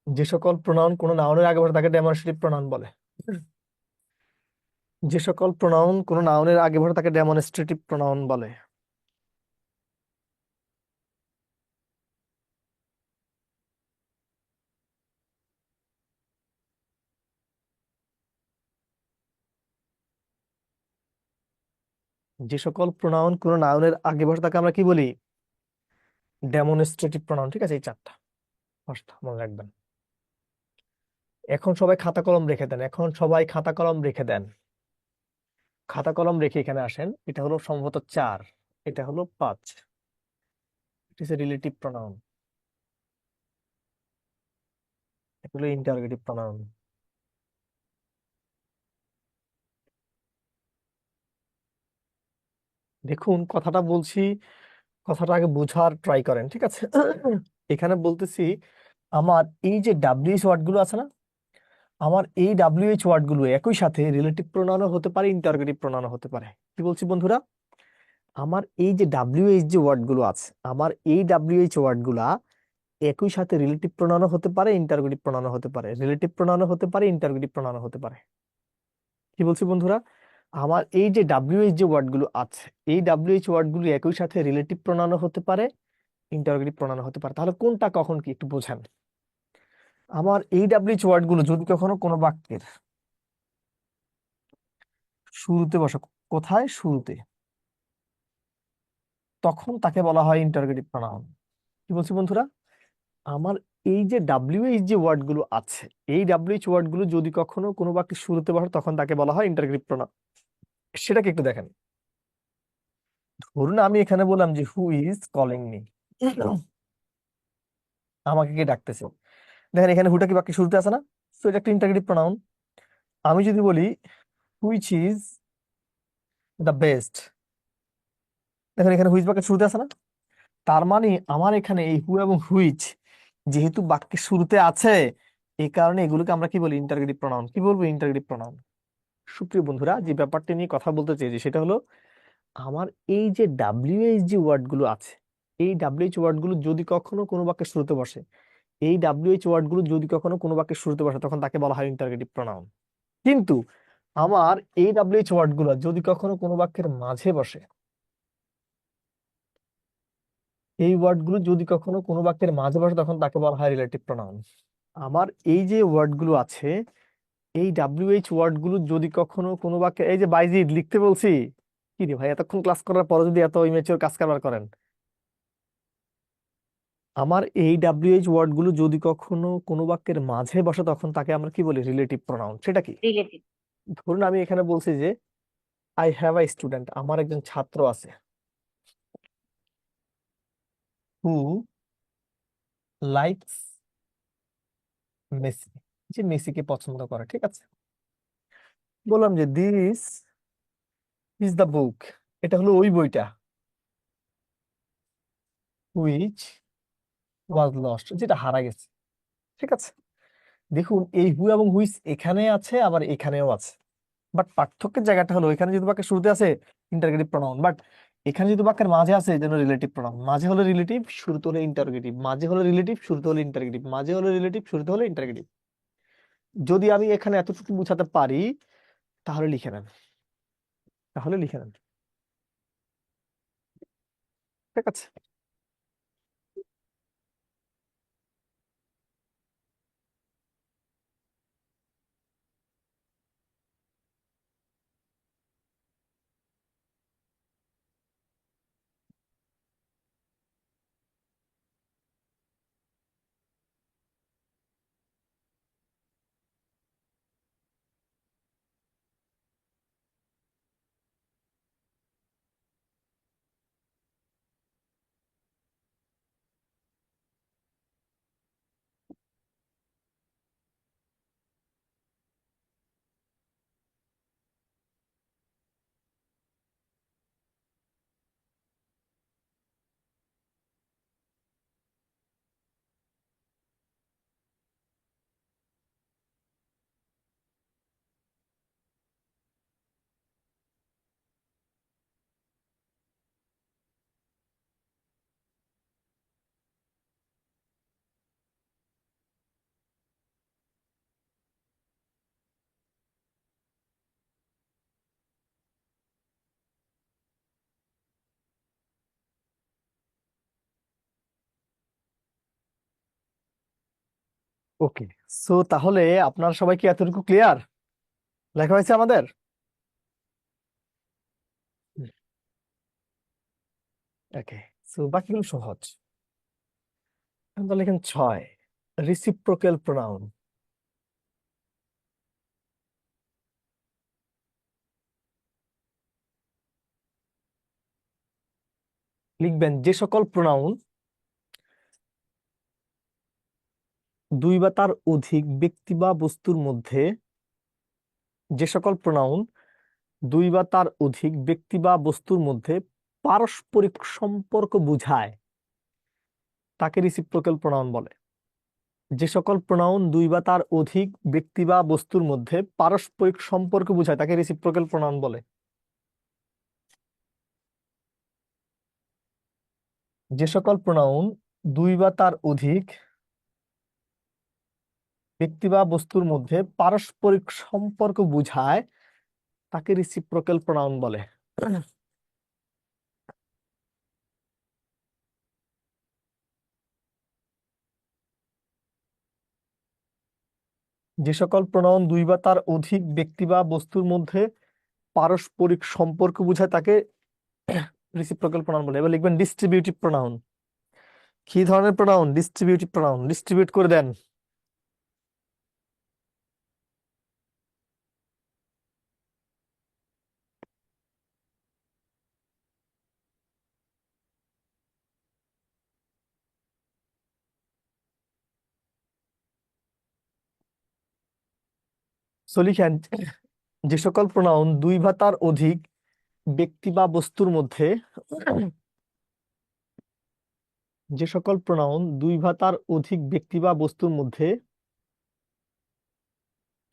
যে সকল প্রোনাউন কোনো নাউনের আগে বসে তাকে ডেমনস্ট্রেটিভ প্রোনাউন বলে। যে সকল প্রোনাউন কোনো নাউনের আগে বসে তাকে ডেমনস্ট্রেটিভ প্রোনাউন বলে। যে সকল প্রোনাউন কোনো নাউনের আগে বসে তাকে আমরা কি বলি? Demonstrative pronoun. ঠিক আছে, এই চারটা পাঁচটা মনে রাখবেন। এখন সবাই খাতা কলম রেখে দেন, খাতা কলম রেখে এখানে আসেন। এটা হলো সম্ভবত 4, এটা হলো 5। এটা হচ্ছে রিলেটিভ প্রোনাউন, এগুলো ইন্টারোগেটিভ প্রোনাউন। দেখুন, কথাটা বলছি, কথাটা আগে বোঝার ট্রাই করেন। ঠিক আছে, এখানে বলতেছি আমার এই যে ডাব্লিউএইচ ওয়ার্ড গুলো আছে না, আমার এই ডাব্লিউএইচ ওয়ার্ড গুলো একই সাথে রিলেটিভ প্রোনাউনও হতে পারে, ইন্টারোগেটিভ প্রোনাউনও হতে পারে। কি বলছি বন্ধুরা? আমার এই যে ডাব্লিউএইচ যে ওয়ার্ডগুলো আছে, আমার এই ডাব্লিউএইচ ওয়ার্ডগুলা একই সাথে রিলেটিভ প্রোনাউনও হতে পারে, ইন্টারোগেটিভ প্রোনাউনও হতে পারে, রিলেটিভ প্রোনাউনও হতে পারে, ইন্টারোগেটিভ প্রোনাউনও হতে পারে। কি বলছি বন্ধুরা? আমার এই যে ডাব্লিউএইচ যে ওয়ার্ডগুলো আছে, এই ডাব্লিউএইচ ওয়ার্ডগুলো একই সাথে রিলেটিভ প্রোনাউনও হতে পারে, ইন্টারোগেটিভ প্রোনাউনও হতে পারে। তাহলে কোনটা কখন কি একটু বোঝেন। আমার এই ডাব্লিউএইচ ওয়ার্ডগুলো যদি কখনো কোনো বাক্যের শুরুতে বসে, কোথায়? শুরুতে, তখন তাকে বলা হয় ইন্টারোগেটিভ প্রোনাউন। কি বলছি বন্ধুরা? আমার এই যে ডাব্লিউএইচ যে ওয়ার্ডগুলো আছে, এই ডাব্লিউএইচ ওয়ার্ডগুলো যদি কখনো কোনো বাক্যের শুরুতে বসে, তখন তাকে বলা হয় ইন্টারোগেটিভ প্রোনাউন। সেটাকে একটু দেখেন। ধরুন আমি এখানে বললাম যে হু ইজ কলিং মি, আমাকে কে ডাকতেছে। দেখেন এখানে হুটা কি বাক্যের শুরুতে আছে না? তো এটা একটা ইন্টারোগেটিভ প্রোনাউন। আমি যদি বলি হুইচ ইজ দ্য বেস্ট, দেখেন এখানে হুইচ বাক্যের শুরুতে আছে না? তার মানে আমার এখানে এই হু এবং হুইচ যেহেতু বাক্যের শুরুতে আছে, এই কারণে এগুলোকে আমরা কি বলি? Interrogative pronoun. কি বলবো? Interrogative pronoun. সুপ্রিয় বন্ধুরা, যে ব্যাপারটা নিয়ে কথা বলতে চেয়েছি সেটা হলো, আমার এই যে ডাব্লিউএইচ যে ওয়ার্ডগুলো আছে, এই ডাব্লিউএইচ ওয়ার্ডগুলো যদি কখনো কোনো বাক্যের শুরুতে বসে, এই ডাব্লিউএইচ ওয়ার্ডগুলো যদি কখনো কোনো বাক্যের শুরুতে বসে, তখন তাকে বলা হয় ইন্টারোগেটিভ প্রোনাউন। কিন্তু আমার এই ডাব্লিউএইচ ওয়ার্ডগুলো যদি কখনো কোনো বাক্যের মাঝে বসে, এই ওয়ার্ডগুলো যদি কখনো কোনো বাক্যের মাঝে বসে, তখন তাকে বলা হয় রিলেটিভ প্রোনাউন। আমার এই যে ওয়ার্ডগুলো আছে, এই ডাব্লিউএইচ ওয়ার্ডগুলো যদি কখনো কোনো বাক্যে, এই যে বাইজিদ লিখতে বলছি, কি রে ভাই, এতক্ষণ ক্লাস করার পরে যদি এত ইমেচিওর কাজ কারবার করেন। আমার এই ডাব্লিউএইচ ওয়ার্ডগুলো যদি কখনো কোনো বাক্যের মাঝে বসে, তখন তাকে আমরা কি বলি? Relative pronoun. সেটা কি? রিলেটিভ। ধরুন আমি এখানে বলছি যে আই হ্যাভ আ স্টুডেন্ট, আমার একজন ছাত্র আছে, হু লাইকস মেসি, যে মেসিকে পছন্দ করে। ঠিক আছে, বললাম যে দিস ইজ দ্য বুক, এটা হলো ওই বইটা, হুইচ ওয়াজ লস্ট, যেটা হারা গেছে। ঠিক আছে, দেখুন এই হু এবং হুইচ এখানে আছে, আবার এখানেও আছে, বাট পার্থক্যের জায়গাটা হলো, এখানে যদি বাক্যের শুরুতে আছে ইন্টারোগেটিভ প্রোনাউন, বাট এখানে যদি বাক্যের মাঝে আছে এই জন্য রিলেটিভ প্রোনাউন। মাঝে হলো রিলেটিভ, শুরুতে হলো ইন্টারোগেটিভ, মাঝে হলো রিলেটিভ, শুরুতে হলো ইন্টারোগেটিভ, মাঝে হলো রিলেটিভ, শুরুতে হলো ইন্টারোগেটিভ। যদি আমি এখানে এতটুকু বুঝাতে পারি, তাহলে লিখে নেন, তাহলে লিখে নেন। ঠিক আছে, ওকে। সো তাহলে আপনারা সবাই কি এতটুকু ক্লিয়ার? লেখা হয়েছে আমাদের? ওকে, সো বাকিগুলো সহজ। এখন তাহলে লিখেন 6, রিসিপ্রোকাল প্রোনাউন। লিখবেন যে সকল প্রোনাউন দুই বা তার অধিক ব্যক্তি বা বস্তুর মধ্যে, যে সকল প্রোনাউন দুই বা তার অধিক ব্যক্তি বা বস্তুর মধ্যে পারস্পরিক সম্পর্ক বোঝায়, তাকে রিসিপ্রোকাল প্রোনাউন বলে। যে সকল প্রোনাউন দুই বা তার অধিক ব্যক্তি বা বস্তুর মধ্যে পারস্পরিক সম্পর্ক বোঝায়, তাকে রিসিপ্রোকাল প্রোনাউন বলে। যে সকল প্রোনাউন দুই বা তার অধিক ব্যক্তি বা বস্তুর মধ্যে পারস্পরিক সম্পর্ক বোঝায় তাকে রিসিপ্রোকাল প্রোনাউন বলে। যে সকল প্রোনাউন দুই বা তার অধিক ব্যক্তি বা বস্তুর মধ্যে পারস্পরিক সম্পর্ক বোঝায় তাকে রিসিপ্রোকাল প্রোনাউন বলে। এবার লিখবেন ডিস্ট্রিবিউটিভ প্রোনাউন। কি ধরনের প্রোনাউন? Distributive pronoun. ডিস্ট্রিবিউট করে দেন। সো লিখেন, যে সকল প্রোনাউন দুই বা তার অধিক ব্যক্তি বা বস্তুর মধ্যে যে সকল প্রোনাউন দুই বা তার অধিক ব্যক্তি বা বস্তুর মধ্যে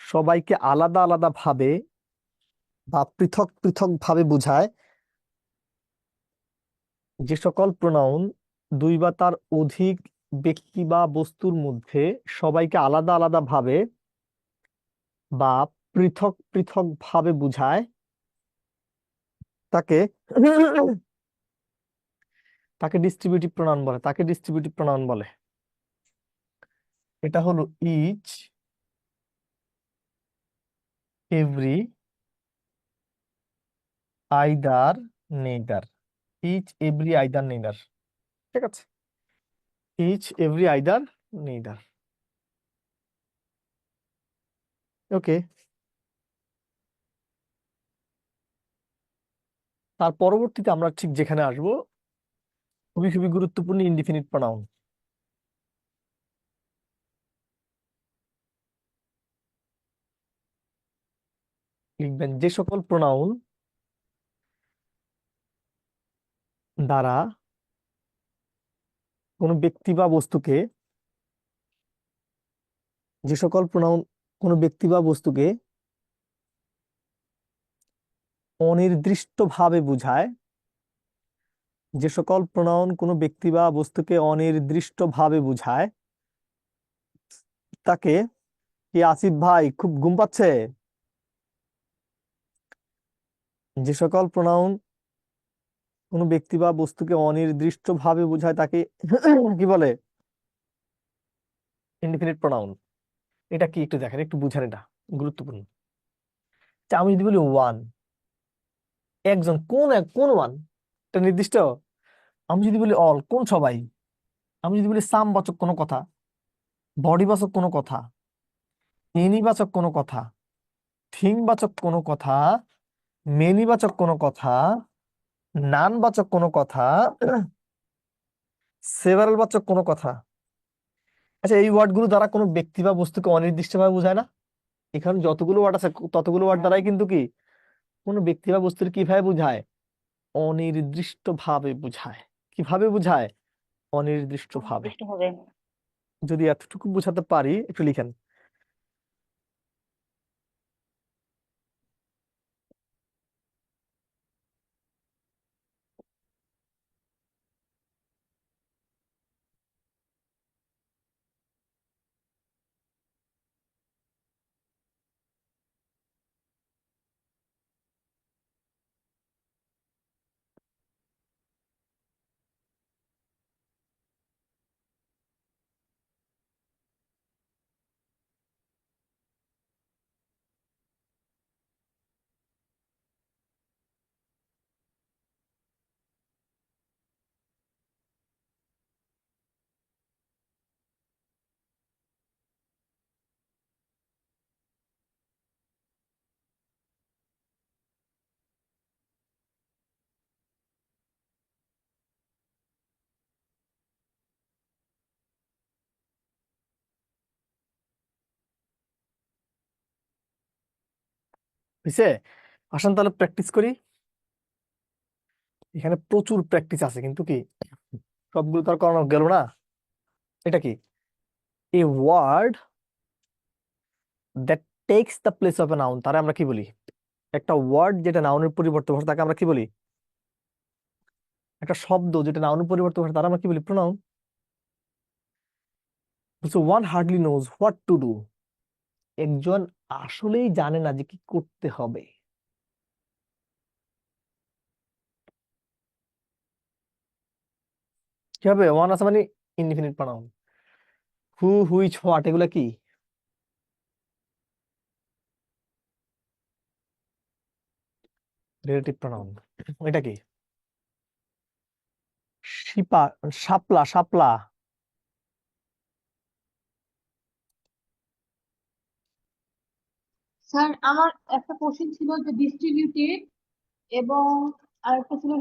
সবাইকে আলাদা আলাদা ভাবে বা পৃথক পৃথক ভাবে বোঝায়, যে সকল প্রোনাউন দুই বা তার অধিক ব্যক্তি বা বস্তুর মধ্যে সবাইকে আলাদা আলাদা ভাবে বা পৃথক পৃথক ভাবে বোঝায় তাকে তাকে ডিস্ট্রিবিউটিভ প্রোনাউন বলে। তাকে ডিস্ট্রিবিউটিভ প্রোনাউন বলে। এটা হলো each, every, either, neither. Each, every, either, neither. ঠিক আছে? Each, every, either, neither. Okay. তার পরবর্তীতে আমরা ঠিক যেখানে আসবো, খুবই খুবই গুরুত্বপূর্ণ ইনডিফিনিট প্রোনাউন। লিখবেন, যে সকল প্রোনাউন দ্বারা কোনো ব্যক্তি বা বস্তুকে যে সকল প্রোনাউন কোনো ব্যক্তি বা বস্তুকে অনির্দিষ্টভাবে বোঝায়, যে সকল প্রোনাউন কোনো ব্যক্তি বা বস্তুকে অনির্দিষ্টভাবে বোঝায় তাকে, কি আসিফ ভাই খুব ঘুম পাচ্ছে? যে সকল প্রোনাউন কোনো ব্যক্তি বা বস্তুকে অনির্দিষ্টভাবে বোঝায় তাকে কি বলে? Indefinite pronoun. এটা কি একটু দেখেন, একটু বুঝেন, এটা গুরুত্বপূর্ণ। আচ্ছা, আমি যদি বলি ওয়ান, একজন, কোন ওয়ান? এটা নির্দিষ্ট। আমি যদি বলি অল, কোন সবাই? আমি যদি বলি সাম বাচক কোনো কথা, বডি বাচক কোনো কথা, এনি বাচক কোনো কথা, থিং বাচক কোনো কথা, মেনি বাচক কোনো কথা, নান বাচক কোনো কথা, সেভারাল বাচক কোনো কথা। আচ্ছা, এই ওয়ার্ডগুলো দ্বারা কোনো ব্যক্তি বা বস্তুকে অনির্দিষ্টভাবে বোঝায় না? এখানে যতগুলো ওয়ার্ড আছে ততগুলো ওয়ার্ড দ্বারাই কিন্তু কি কোনো ব্যক্তি বা বস্তুর কিভাবে বোঝায়? অনির্দিষ্টভাবে বোঝায়। কিভাবে বোঝায়? অনির্দিষ্টভাবে। যদি এতটুকু বোঝাতে পারি, একটু লিখেন। বুঝছে? আসেন তাহলে প্র্যাকটিস করি। এখানে প্রচুর প্র্যাকটিস আছে, কিন্তু কি সবগুলো তো আর করানো গেল না। এটা কি? A word that takes the place of a noun, তারে আমরা কি বলি? একটা ওয়ার্ড যেটা নাউনের পরিবর্তে বসে তাকে আমরা কি বলি? একটা শব্দ যেটা নাউনের পরিবর্তে হয় তারা আমরা কি বলি? প্রোনাউন। বলছে one hardly knows what to do, একজন আসলেই জানে না যে কি করতে হবে। কি হবে? ওয়ান আছে মানে indefinite pronoun. Who, which, what এগুলা কি? Relative pronoun. এটা কি? শিপা, শাপলা, শাপলা। স্যার আমার একটা কোশ্চেন ছিল যে ডিস্ট্রিবিউটেড এবং আরেকটা ছিল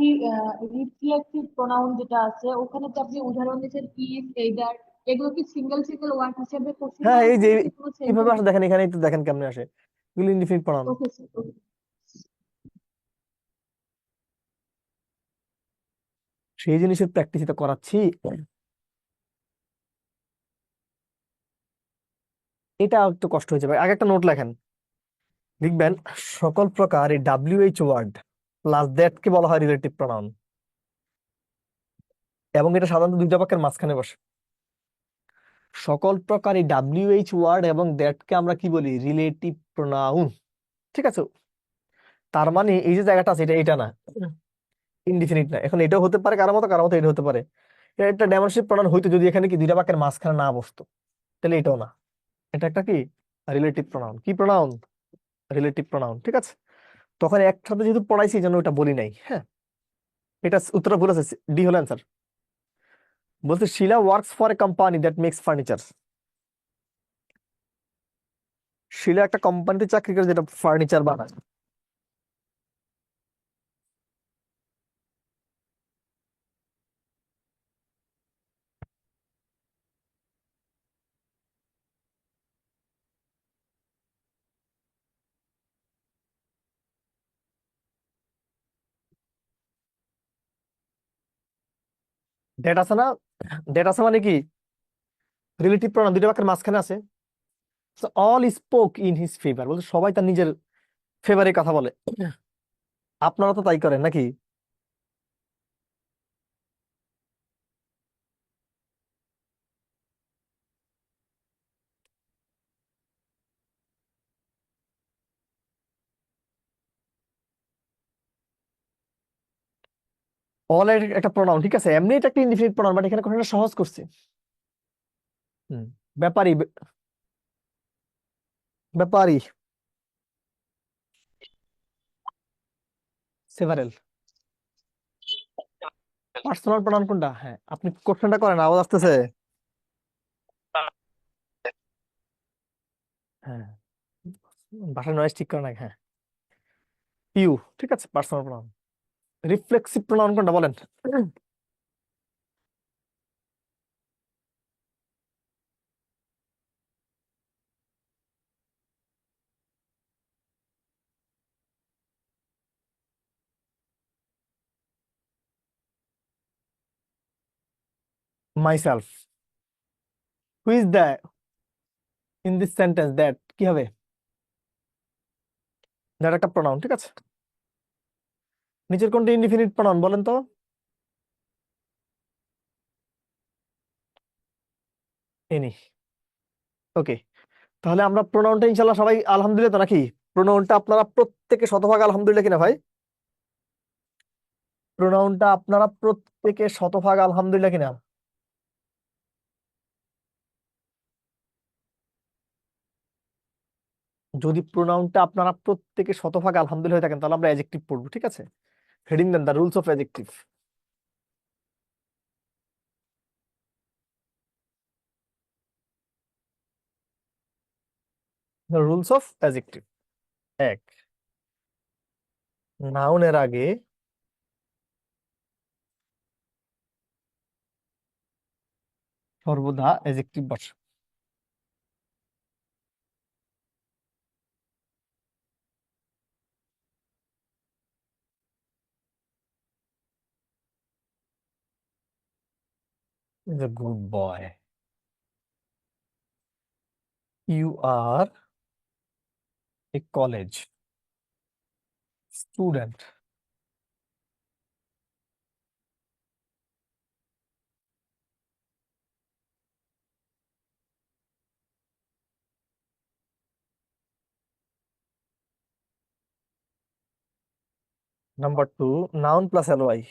রিফ্লেক্টিভ প্রোনাউন যেটা আছে, ওখানে তো আপনি উদাহরণ দিয়েছেন ইফ, এইদার, এগুলো কি সিঙ্গেল সিঙ্গেল ওয়ার্ড হিসেবে কোশ্চেনে হ্যাঁ, এই আসবে যে নাকি কোনো কিভাবে সেন্টেন্স? আসে দেখেন, এখানে একটু দেখেন কেমনে আসে। এগুলো ইনডিফিনিট প্রোনাউন। ওকে স্যার, ওকে। সেই জিনিসের প্র্যাকটিস এটা করাচ্ছি। এটা একটু কষ্ট হয়ে যাবে, আগে একটা নোট লেখেন। লিখবেন সকল প্রকার এই WH ওয়ার্ড প্লাস দ্যাট কে বলা হয় রিলেটিভ প্রোনাউন, এবং এটা সাধারণত দুইটা বাক্যের মাঝখানে বসে। সকল প্রকার এই WH ওয়ার্ড এবং দ্যাট কে আমরা কি বলি? Relative pronoun. ঠিক আছে? তার মানে এই যে জায়গাটা আছে এটা এটা না, ইনডিফিনিট না। এখন এটাও হতে পারে কারো মতো, কারো মতো এটা হতে পারে। এটা ডেমনস্ট্রেটিভ প্রোনাউন হইতো যদি এখানে কি দুইটা বাক্যের মাঝখানে না বসতো, তাহলে এটাও না। এটা একটা কি? Relative pronoun. কি প্রোনাউন? Relative pronoun. ঠিক আছে? তখন একসাথে যেহেতু পড়াইছি এই জন্য ওটা বলি নাই। হ্যাঁ, এটা উত্তরটা ভুল আছে, ডি হলো অ্যান্সার। বলতে Shila works for a company that makes furniture. Shila একটা কোম্পানিতে চাকরি করে যেটা ফার্নিচার বানায়। দ্যাট আছে না? দ্যাট আছে মানে কি? রিলেটিভ প্রোনাউন, দুইটা বাক্যের মাঝখানে আছে। All spoke in his favour, বলতে সবাই তার নিজের ফেভারে কথা বলে। আপনারা তো তাই করেন নাকি? অল একটা প্রোনাউন, ঠিক আছে, এমনি এটা একটা ইনডিফিনিট প্রোনাউন, বাট এখানে কোনটা সহজ করছে। হুম, ব্যাপারী, ব্যাপারী, সেভারেল। পার্সোনাল প্রোনাউন কোনটা? হ্যাঁ, আপনি কোশ্চেনটা করেন, আওয়াজ আসতেছে। হ্যাঁ, বাসায় নয়েজ ঠিক করে না। হ্যাঁ, ইউ, ঠিক আছে, পার্সোনাল প্রোনাউন। রিফ্লেক্সিভ প্রোনাউন কোনটা বলেন? Myself. Who is the in this sentence that, কি হবে? দ্যাট একটা প্রোনাউন, ঠিক আছে। নিচের কোনটা ইনডিফিনিট প্রোনাউন বলেন তো? এনি। ওকে, তাহলে আমরা প্রোনাউনটা ইনশাল্লাহ সবাই আলহামদুলিল্লাহ তো নাকি? প্রোনাউনটা আপনারা প্রত্যেকে শতভাগ আলহামদুলিল্লাহ কিনা ভাই? প্রোনাউনটা আপনারা প্রত্যেকে শতভাগ আলহামদুলিল্লাহ কিনা? যদি প্রোনাউনটা আপনারা প্রত্যেকে শতভাগ আলহামদুলিল্লাহ হয়ে থাকেন তাহলে আমরা অ্যাডজেক্টিভ পড়বো, ঠিক আছে? Heading then the rules of adjective. The rules of adjective. এক, নাউনের আগে সর্বদা অ্যাডজেক্টিভ বসে। Is a good boy. You are a college student. Number 2, noun plus LY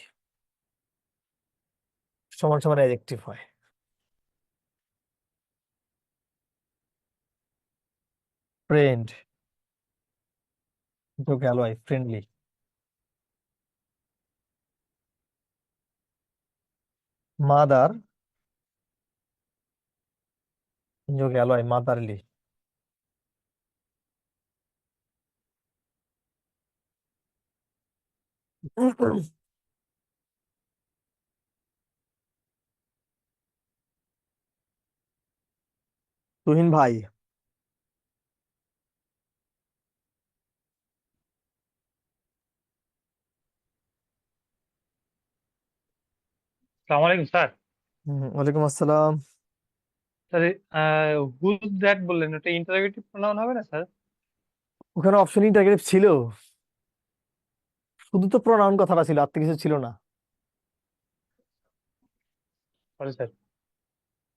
সমান সমান অ্যাডজেক্টিভ হয়। ফ্রেন্ড যোগ এলওয়াই, ফ্রেন্ডলি। মাদার যোগ এলওয়াই, মাদারলি। তুহিন ভাই, সালাম আলাইকুম স্যার। ওয়ালাইকুম আসসালাম। স্যার হুজ দ্যাট বললেন, ওটা ইন্টারোগেটিভ প্রনাউন হবে না স্যার? ওখানে অপশন ইন্টারগেটিভ ছিল, শুধু তো প্রনাউন কথাটা ছিল, আর তো কিছু ছিল না। Sorry sir.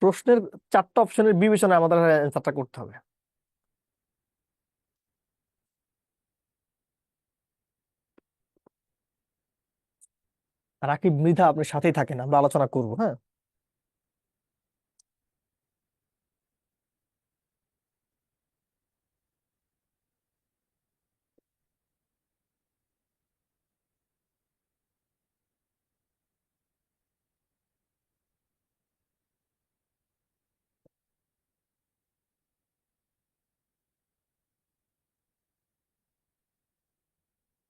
প্রশ্নের 4টা অপশনের বিবেচনায় আমাদের অ্যান্সারটা করতে হবে। রাকিব, মৃধা, আপনার সাথেই থাকেন, আমরা আলোচনা করব, হ্যাঁ।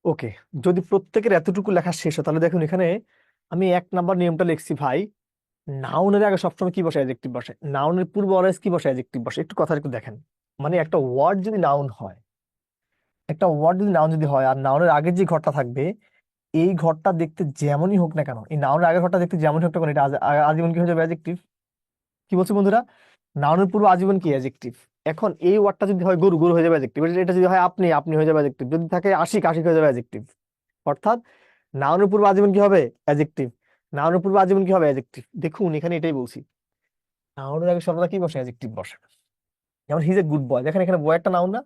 ওকে, যদি প্রত্যেকের এতটুকু লেখা শেষ হয় তাহলে দেখুন এখানে আমি 1 নাম্বার নিয়মটা লিখছি ভাই। নাউনের আগে সবসময় কি বসে? অ্যাডজেক্টিভ বসে। নাউনের পূর্বে অলওয়েজ কি বসে? অ্যাডজেক্টিভ বসে। একটু কথা একটু দেখেন, মানে একটা ওয়ার্ড যদি নাউন হয়, একটা ওয়ার্ড যদি নাউন যদি হয়, আর নাউনের আগে যে ঘরটা থাকবে, এই ঘরটা দেখতে যেমনই হোক না কেন, এই নাউনের আগের ঘরটা দেখতে যেমনই হোক না কেন, এটা আজীবন কি হয়ে যাবে? অ্যাডজেক্টিভ। কি বলছি বন্ধুরা? নাউনের পূর্বে আজীবন কি? অ্যাডজেক্টিভ। এখন এই ওয়ার্ডটা যদি হয় গরু, গরু হয়ে যাবে অ্যাডজেক্টিভ। এটা যদি হয় আপনি, আপনি হয়ে যাবে অ্যাডজেক্টিভ। যদি থাকে আশিক, আশিক হয়ে যাবে অ্যাডজেক্টিভ। অর্থাৎ নাউনের পূর্বে আজীবন কি হবে? অ্যাডজেক্টিভ। নাউনের পূর্বে আজীবন কি হবে? অ্যাডজেক্টিভ। দেখুন এখানে এটাই বলছি, নাউনের আগে সর্বদা কি বসে? অ্যাডজেক্টিভ বসে। যেমন হিজ এ গুড বয়, দেখেন এখানে বয় একটা নাউন না?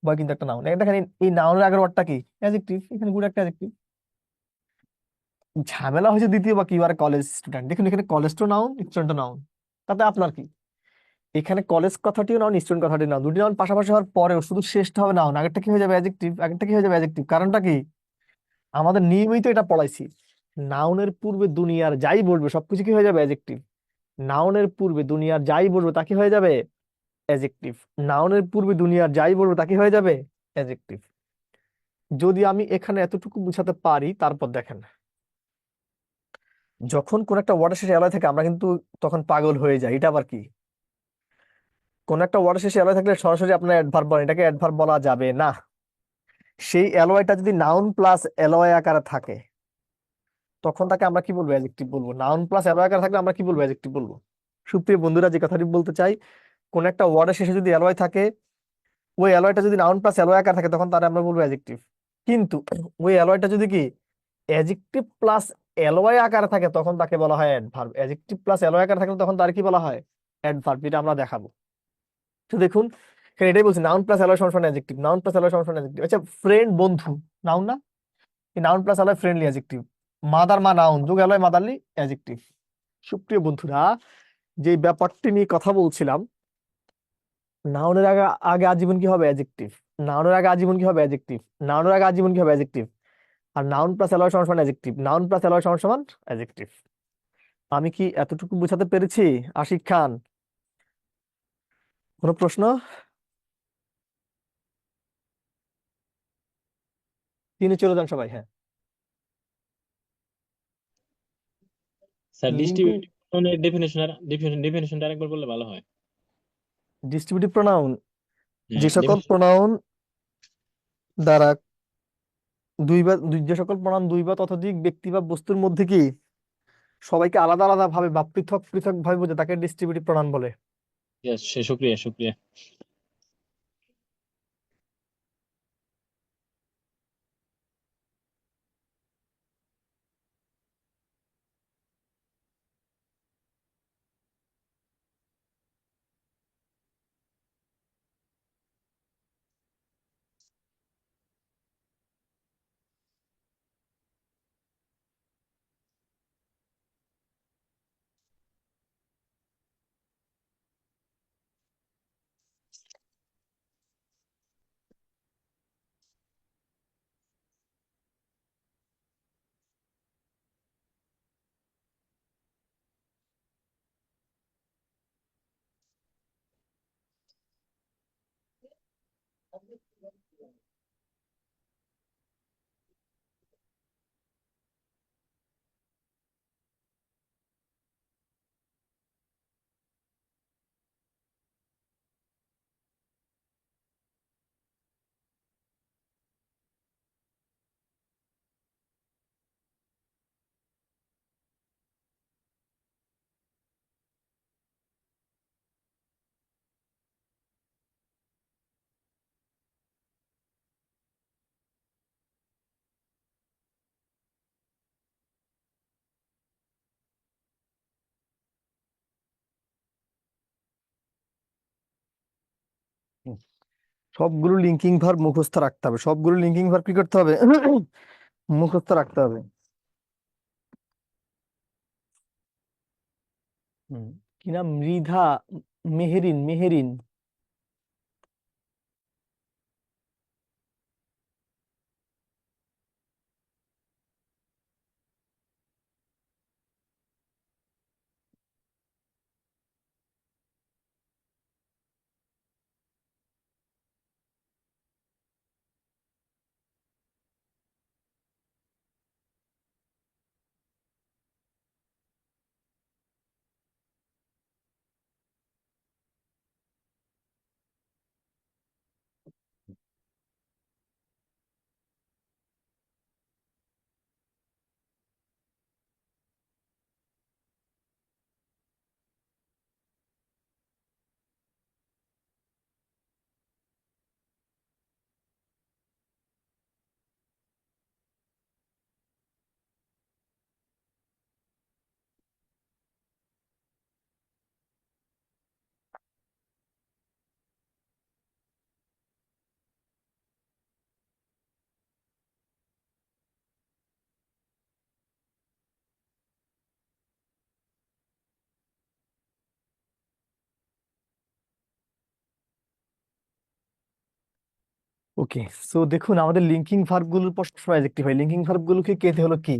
বয় কিন্তু একটা নাউন। দেখেন এই নাউনের আগের ওয়ার্ডটা কি? অ্যাডজেক্টিভ। এখানে গুড একটা অ্যাডজেক্টিভ। ঝামেলা হয়েছে দ্বিতীয় বা কি আর কলেজ স্টুডেন্ট, দেখুন এখানে কলেজটা নাউন, স্টুডেন্ট নাউন। তাতে আপনার কি? এখানে কলেজ কথাটিও নাউন, স্টুডেন্ট কথাটিও নাউন, দুটি নাউন পাশাপাশি হওয়ার পরেও শুধু শেষটা হবে নাউন, আগেরটা কি হয়ে যাবে? অ্যাডজেক্টিভ। আগেরটা কি হয়ে যাবে? অ্যাডজেক্টিভ। কারণটা কি? আমাদের নিয়মিত এটা পড়াইছি, নাউনের পূর্বে দুনিয়ার যাই বলবে সবকিছু কি হয়ে যাবে? অ্যাডজেক্টিভ। নাউনের পূর্বে দুনিয়ার যাই বলবে তা কি হয়ে যাবে? অ্যাডজেক্টিভ। নাউনের পূর্বে দুনিয়ার যাই বলবে তা কি হয়ে যাবে? অ্যাডজেক্টিভ। যদি আমি এখানে এতটুকু বুঝাতে পারি, তারপর দেখেন, যখন কোন একটা ওয়ার্ডের শেষে অ্যালয় থাকে আমরা কিন্তু তখন পাগল হয়ে যাই। এটা আবার কি? কোন একটা ওয়ার্ডের শেষে অ্যালয় থাকলে সরাসরি আপনার অ্যাডভার্ব বলেন, এটাকে অ্যাডভার্ব বলা যাবে না। সেই অ্যালয়টা যদি নাউন প্লাস অ্যালয় আকারে থাকে, তখন তাকে আমরা কি বলবো? অ্যাডজেক্টিভ বলবো। নাউন প্লাস অ্যালয় আকারে থাকলে আমরা কি বলবো? অ্যাডজেক্টিভ বলবো। সুপ্রিয় বন্ধুরা, যে কথাটি বলতে চাই, কোন একটা ওয়ার্ডের শেষে যদি অ্যালয় থাকে, ওই অ্যালয়টা যদি নাউন প্লাস অ্যালয় আকারে থাকে, তখন তারা আমরা বলবো অ্যাডজেক্টিভ। কিন্তু ওই অ্যালয়টা যদি কি অ্যাডজেক্টিভ প্লাস অ্যালয় আকারে থাকে, তখন তাকে বলা হয় অ্যাডভার্ব। অ্যাডজেক্টিভ প্লাস অ্যালয় আকারে থাকলে তখন তার কি বলা হয়? অ্যাডভার্ব। এটা আমরা দেখাবো। তো দেখুন এখানে এটাই বলছি, নাউন প্লাস অ্যালয় সমান অ্যাডজেক্টিভ। নাউন প্লাস অ্যালয় সমান অ্যাডজেক্টিভ। আচ্ছা, ফ্রেন্ড বন্ধু নাউন না? এই noun plus alloy friendly adjective. Mother মা নাউন, যোগ অ্যালয় মাদারলি অ্যাডজেক্টিভ। সুপ্রিয় বন্ধুরা, যে ব্যাপারটি নিয়ে কথা বলছিলাম, নাউনের আগে আগে আজীবন কি হবে? অ্যাডজেক্টিভ। নাউনের আগে আজীবন কি হবে? অ্যাডজেক্টিভ। নাউনের আগে আজীবন কি হবে? অ্যাডজেক্টিভ। আর নাউন প্লাস অ্যালয় সমান সমান অ্যাডজেক্টিভ। নাউন প্লাস অ্যালয় সমান সমান অ্যাডজেক্টিভ। আমি কি এতটুকু বোঝাতে পেরেছি? আশিক খান, কোনো প্রশ্ন? তিনি চলে যান সবাই, হ্যাঁ। স্যার লিঙ্কে ডিস্ট্রিবিউটিভ প্রনাউনের ডেফিনেশনটা আরেকবার বললে ভালো হয়। ডিস্ট্রিবিউটিভ প্রোনাউন হ্যাঁ, যে সকল definition- প্রোনাউন দ্বারা যে সকল প্রোনাউন দুই বা ততোধিক ব্যক্তি বা বস্তুর মধ্যে কি সবাইকে আলাদা আলাদা ভাবে বা পৃথক পৃথক ভাবে বোঝে, তাকে ডিস্ট্রিবিউটিভ প্রোনাউন বলে। Yes, শুক্রিয়া শুক্রিয়া। সবগুলো লিঙ্কিং ভার্ব মুখস্থ রাখতে হবে, সবগুলো লিঙ্কিং ভার্ব কি করতে হবে? মুখস্থ রাখতে হবে। কি নাম? মৃধা, মেহেরিন, মেহেরিন। ওকে, সো দেখুন আমাদের লিঙ্কিং ভার্ব গুলোর পর সবসময় অ্যাডজেক্টিভ হয়। লিঙ্কিং ভার্ব গুলোকে কেতে হলো কি?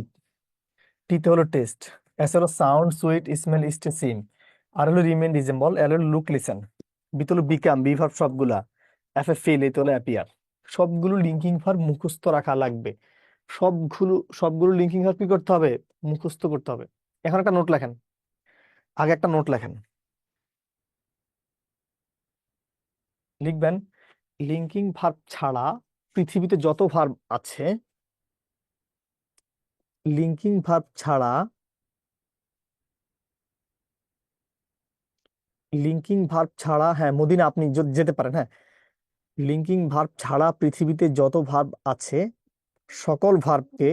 টিতে হলো টেস্ট, এস হলো সাউন্ড, সুইট, স্মেল, ইস্ট, সিম। আর হলো রিমেন, রিজেম্বল। এল হলো লুক, লিসেন। বিতে হলো বিকাম, বি ভার্ব সবগুলা। এফ এ ফিল, এতে হলো অ্যাপিয়ার। সবগুলো লিঙ্কিং ভার্ব মুখস্থ রাখা লাগবে। সবগুলো লিঙ্কিং ভার্ব কি করতে হবে? মুখস্থ করতে হবে। এখন একটা নোট লেখেন, আগে একটা নোট লেখেন। লিখবেন লিঙ্কিং ভার্ব ছাড়া পৃথিবীতে যত ভার্ব আছে, লিঙ্কিং ভার্ব ছাড়া, লিঙ্কিং ভার্ব ছাড়া, হ্যাঁ মদিনা আপনি যেতে পারেন, হ্যাঁ। লিঙ্কিং ভার্ব ছাড়া পৃথিবীতে যত ভার্ব আছে সকল ভার্বকে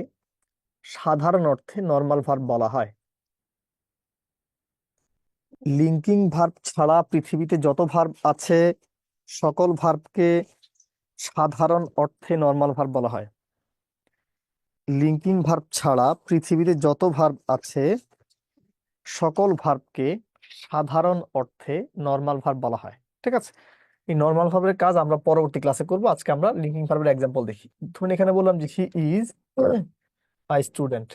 সাধারণ অর্থে নর্মাল ভার্ব বলা হয়। লিঙ্কিং ভার্ব ছাড়া পৃথিবীতে যত ভার্ব আছে সকল ভার্বকে সাধারণ অর্থে নর্মাল ভার্ব বলা হয়। লিঙ্কিং ভার্ব ছাড়া পৃথিবীতে যত ভার্ব আছে সকল ভার্বকে সাধারণ অর্থে নর্মাল ভার্ব বলা হয়। ঠিক আছে, এই নর্মাল ভার্বের কাজ আমরা পরবর্তী ক্লাসে করব। আজকে আমরা লিঙ্কিং ভার্বের এক্সাম্পল দেখি। ধরুন এখানে বললাম যে হি ইজ আ স্টুডেন্ট।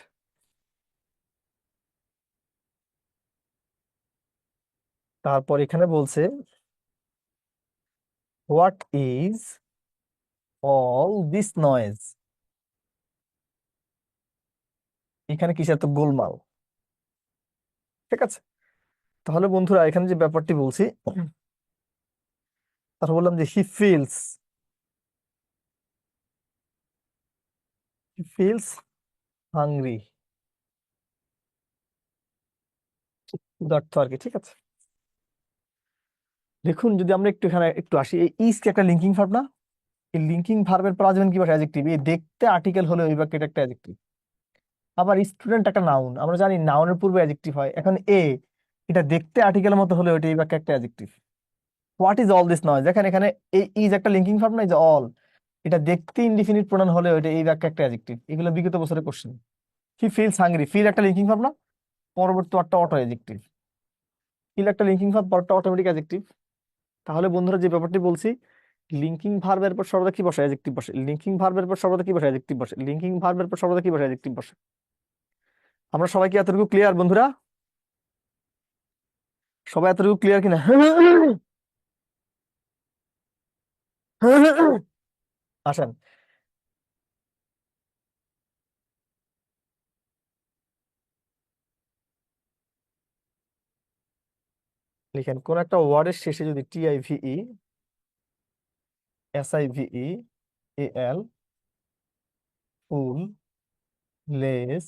তারপর এখানে বলছে what is all this noise. এখানে কিসের তো গোলমাল। ঠিক আছে, তাহলে বন্ধুরা এখানে যে ব্যাপারটি বলছি, তারপর বললাম যে হি ফিলস হাংরি, ক্ষুধার্ত আর কি। ঠিক আছে, দেখুন যদি আমরা একটু এখানে একটু আসি, এই ইজ কি একটা লিঙ্কিং ভার্ব না? এই লিঙ্কিং ভার্বের পর আসবেন কি বসে? অ্যাডজেক্টিভ। এই দেখতে আর্টিকেল হলে ওই বাক্যে এটা একটা অ্যাডজেক্টিভ। আবার স্টুডেন্ট একটা নাউন, আমরা জানি নাউনের পূর্বে অ্যাডজেক্টিভ হয়। এখন এটা দেখতে আর্টিকেলের মতো হলে ওইটা এই বাক্যে একটা adjective. What is all this noise, দেখেন এখানে এই ইজ একটা লিঙ্কিং ভার্ব না, যে অল, এটা দেখতে ইনডিফিনিট প্রোনাউন হলে ওইটা এই বাক্যে একটা অ্যাডজেক্টিভ। এগুলো বিগত বছরের question. He feels hungry, feel একটা লিঙ্কিং ভার্ব না, পরবর্তী একটা অটো অ্যাডজেক্টিভ। ফিল একটা লিঙ্কিং ভার্ব, পরটা অটোমেটিক অ্যাডজেক্টিভ। তাহলে বন্ধুরা যে ব্যাপারটি বলছি, লিঙ্কিং ভার্বের পর সর্বদা কি বসে? অ্যাডজেক্টিভ বসে। লিঙ্কিং ভার্বের পর সর্বদা কি বসে? অ্যাডজেক্টিভ বসে। লিঙ্কিং ভার্বের পর সর্বদা কি বসে? অ্যাডজেক্টিভ বসে। আমরা সবাই কি এতটুকু ক্লিয়ার বন্ধুরা? সবাই এতটুকু ক্লিয়ার কিনা? আসেন, লিখেন কোন একটা ওয়ার্ডের শেষে যদি TIVE, SIVE, AL, full, less,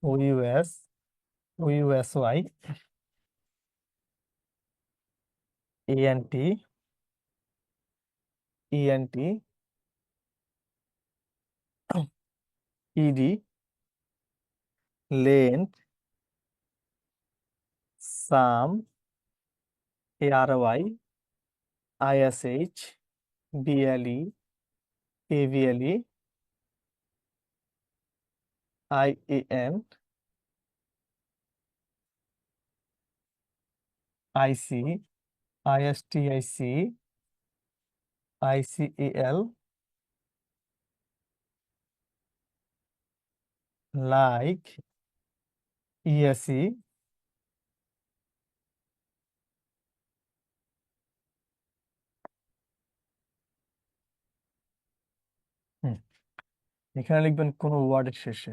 OUS, OUSY, ENT, ED, length, some, ARY, ISH, BLE, AVLE, IAN, IC, ISTIC, ICAL, like, ESE, হুম, এখানে লিখবেন কোন ওয়ার্ডের শেষে।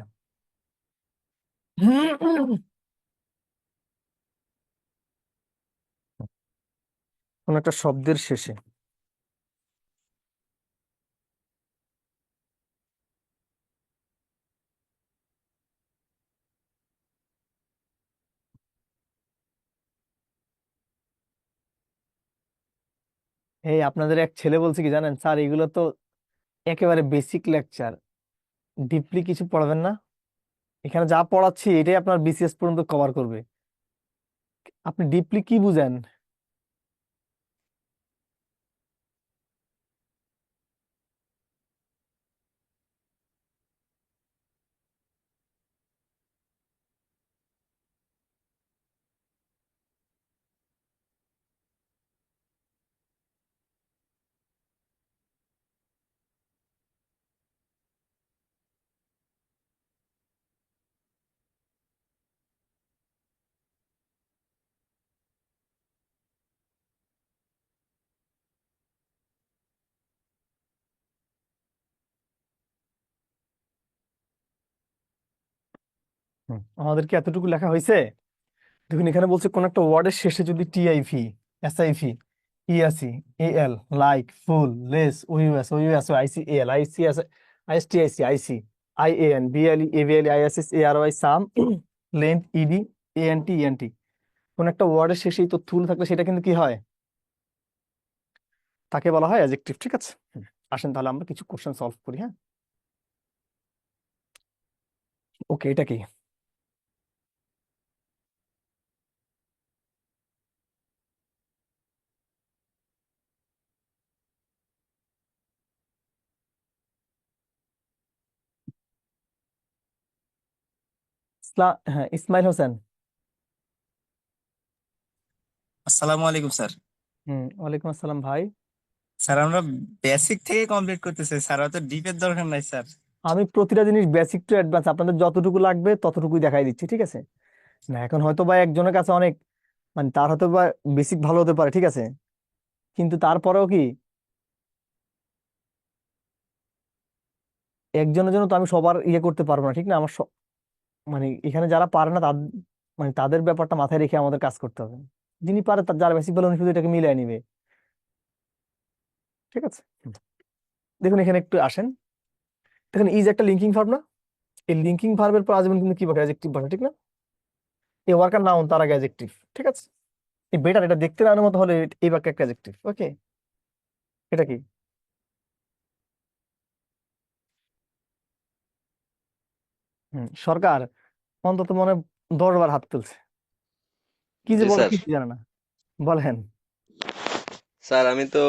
কোন একটা শব্দের শেষে। এই আপনাদের এক ছেলে বলছে কি জানেন, স্যার এগুলো তো একেবারে বেসিক লেকচার, ডিপলি কিছু পড়াবেন না, এখানে যা পড়াচ্ছি এটাই আপনার BCS পর্যন্ত কভার করবে, আপনি ডিপলি কি বুঝেন? আমাদের কি এতটুকু লেখা হয়েছে? দেখুন এখানে বলছে কোন একটা ওয়ার্ডের শেষে যদি TIV, SIV, ESE, AL, like, ফুল, less, OUS, OUSO, ICAL, ICS, ISTIC, IC, IAN, BLE, AVLE, ISS, ARY, সাম, লেন্থ, ED, ANT, ENT, কোন একটা ওয়ার্ডের শেষেই তো থুল থাকলে সেটা কিন্তু কি হয়? তাকে বলা হয় অ্যাডজেক্টিভ। ঠিক আছে, আসেন তাহলে আমরা কিছু কোশ্চেন সলভ করি। হ্যাঁ, ওকে, এটা কি? হ্যাঁ, ইসমাইল হোসেন। আসসালামু আলাইকুম স্যার। ওয়ালাইকুম আসসালাম ভাই। স্যার আমরা বেসিক থেকে কমপ্লিট করতেছি স্যার, অত ডিপের দরকার নাই স্যার। আমি প্রতিটা জিনিস বেসিক টু অ্যাডভান্স আপনাদের যতটুকু লাগবে ততটুকুই দেখাই দিচ্ছি। ঠিক আছে, না এখন হয়তো বা একজনের কাছে অনেক, মানে তার হয়তো বা বেসিক ভালো হতে পারে, ঠিক আছে, কিন্তু তারপরেও কি একজনের জন্য তো আমি সবার ইয়ে করতে পারবো না, ঠিক না? আমার মানে এখানে যারা পারে না তাদের, মানে তাদের ব্যাপারটা মাথায় রেখে আমাদের কাজ করতে হবে। যিনি পারে তার, যারা বেসিক ভালো উনি শুধু এটাকে মিলিয়ে নিবে। ঠিক আছে, দেখুন এখানে একটু আসেন, দেখুন ইজ একটা লিঙ্কিং ভার্ব না? এই লিঙ্কিং ভার্বের পর আসবেন কিন্তু কি বসে? অ্যাডজেক্টিভ বসে, ঠিক না? এই ওয়ার্কার নাউন, তার আগে অ্যাডজেক্টিভ। ঠিক আছে, এই বেটার, এটা দেখতে নাউনের মতো হলে এই বাক্যে একটা অ্যাডজেক্টিভ। ওকে, এটা কি? সরকার অন্তত মনে হয় 10 বার হাত তুলছে, কি যে জি বলে স্যার। কিছু জানে না, বলেন। স্যার আমি তো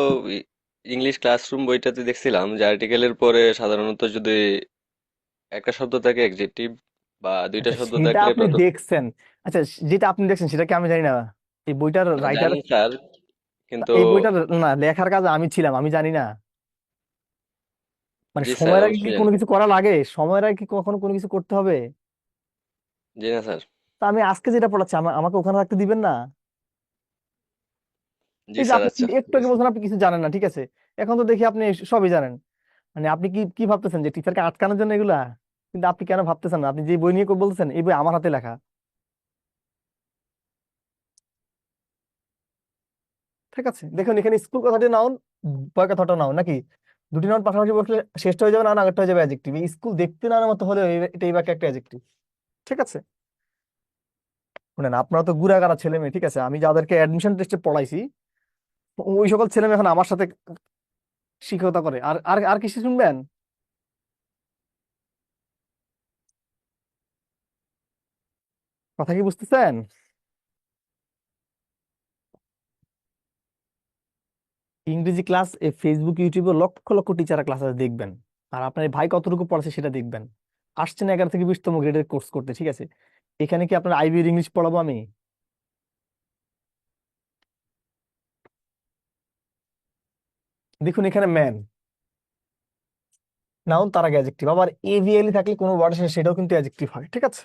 ইংলিশ ক্লাসরুম বইটাতে দেখছিলাম যে আর্টিকেলের পরে সাধারণত যদি একটা শব্দ থাকে অ্যাডজেক্টিভ বা দুইটা আচ্ছা শব্দ সেটা থাকলে আপনি প্রথম। দেখছেন, আচ্ছা যেটা আপনি দেখছেন সেটা কি আমি জানি না? এই বইটার রাইটার, জানি স্যার, কিন্তু এই বইটার না লেখার কাজে আমি ছিলাম, আমি জানি না। মানে জি স্যার সময়ের আগে কি অবশ্যই জানি। কোনো কিছু করা লাগে? সময়ের আগে কি কখনো কোনো কিছু করতে হবে? জি না স্যার। তা আমি আজকে যেটা পড়াচ্ছি আমাকে ওখানে রাখতে দিবেন না? জি এই যে স্যার, আপনি আচ্ছা একটু আগে বলছেন আপনি কিছু জানেন না, ঠিক আছে, এখন তো দেখি আপনি সবই জানেন। মানে আপনি কি কি ভাবতেছেন যে টিচারকে আটকানোর জন্য এগুলা? কিন্তু আপনি কেন ভাবতেছেন না? আপনি যে বই নিয়ে বলতেছেন এই বই আমার হাতে লেখা। ঠিক আছে, দেখুন এখানে স্কুল কথাটি নাউন, বয় কথাটা নাউন, নাকি দুটি নাউন পাশাপাশি বসলে শেষটা হয়ে যাবে না, আগেরটা হয়ে যাবে অ্যাডজেক্টিভ। স্কুল দেখতে না মতো হলে এটা এই বাক্যে একটা অ্যাডজেক্টিভ। ঠিক আছে, শুনেন আপনারা তো গুড়াগাড়া ছেলে মেয়ে, ঠিক আছে, আমি যাদেরকে অ্যাডমিশন টেস্টে পড়াইছি ওই সকল ছেলে মেয়ে এখন আমার সাথে শিক্ষকতা করে। আর আর আর কিছু শুনবেন? কথা কি বুঝতেছেন? ইংরেজি ক্লাস এই ফেসবুক ইউটিউবে লক্ষ লক্ষ টিচার ক্লাস দেখবেন। আর আপনার এই ভাই কতটুকু পড়াচ্ছে সেটা দেখবেন। আসছেন 11 থেকে 20তম গ্রেডের কোর্স করতে, ঠিক আছে, এখানে কি আপনার আইবির ইংলিশ পড়াবো আমি? দেখুন এখানে ম্যান নাউন, তার আগে অ্যাডজেক্টিভ, আবার এভিএলি থাকলে কোনো ওয়ার্ড সেটাও কিন্তু অ্যাডজেক্টিভ হয়। ঠিক আছে,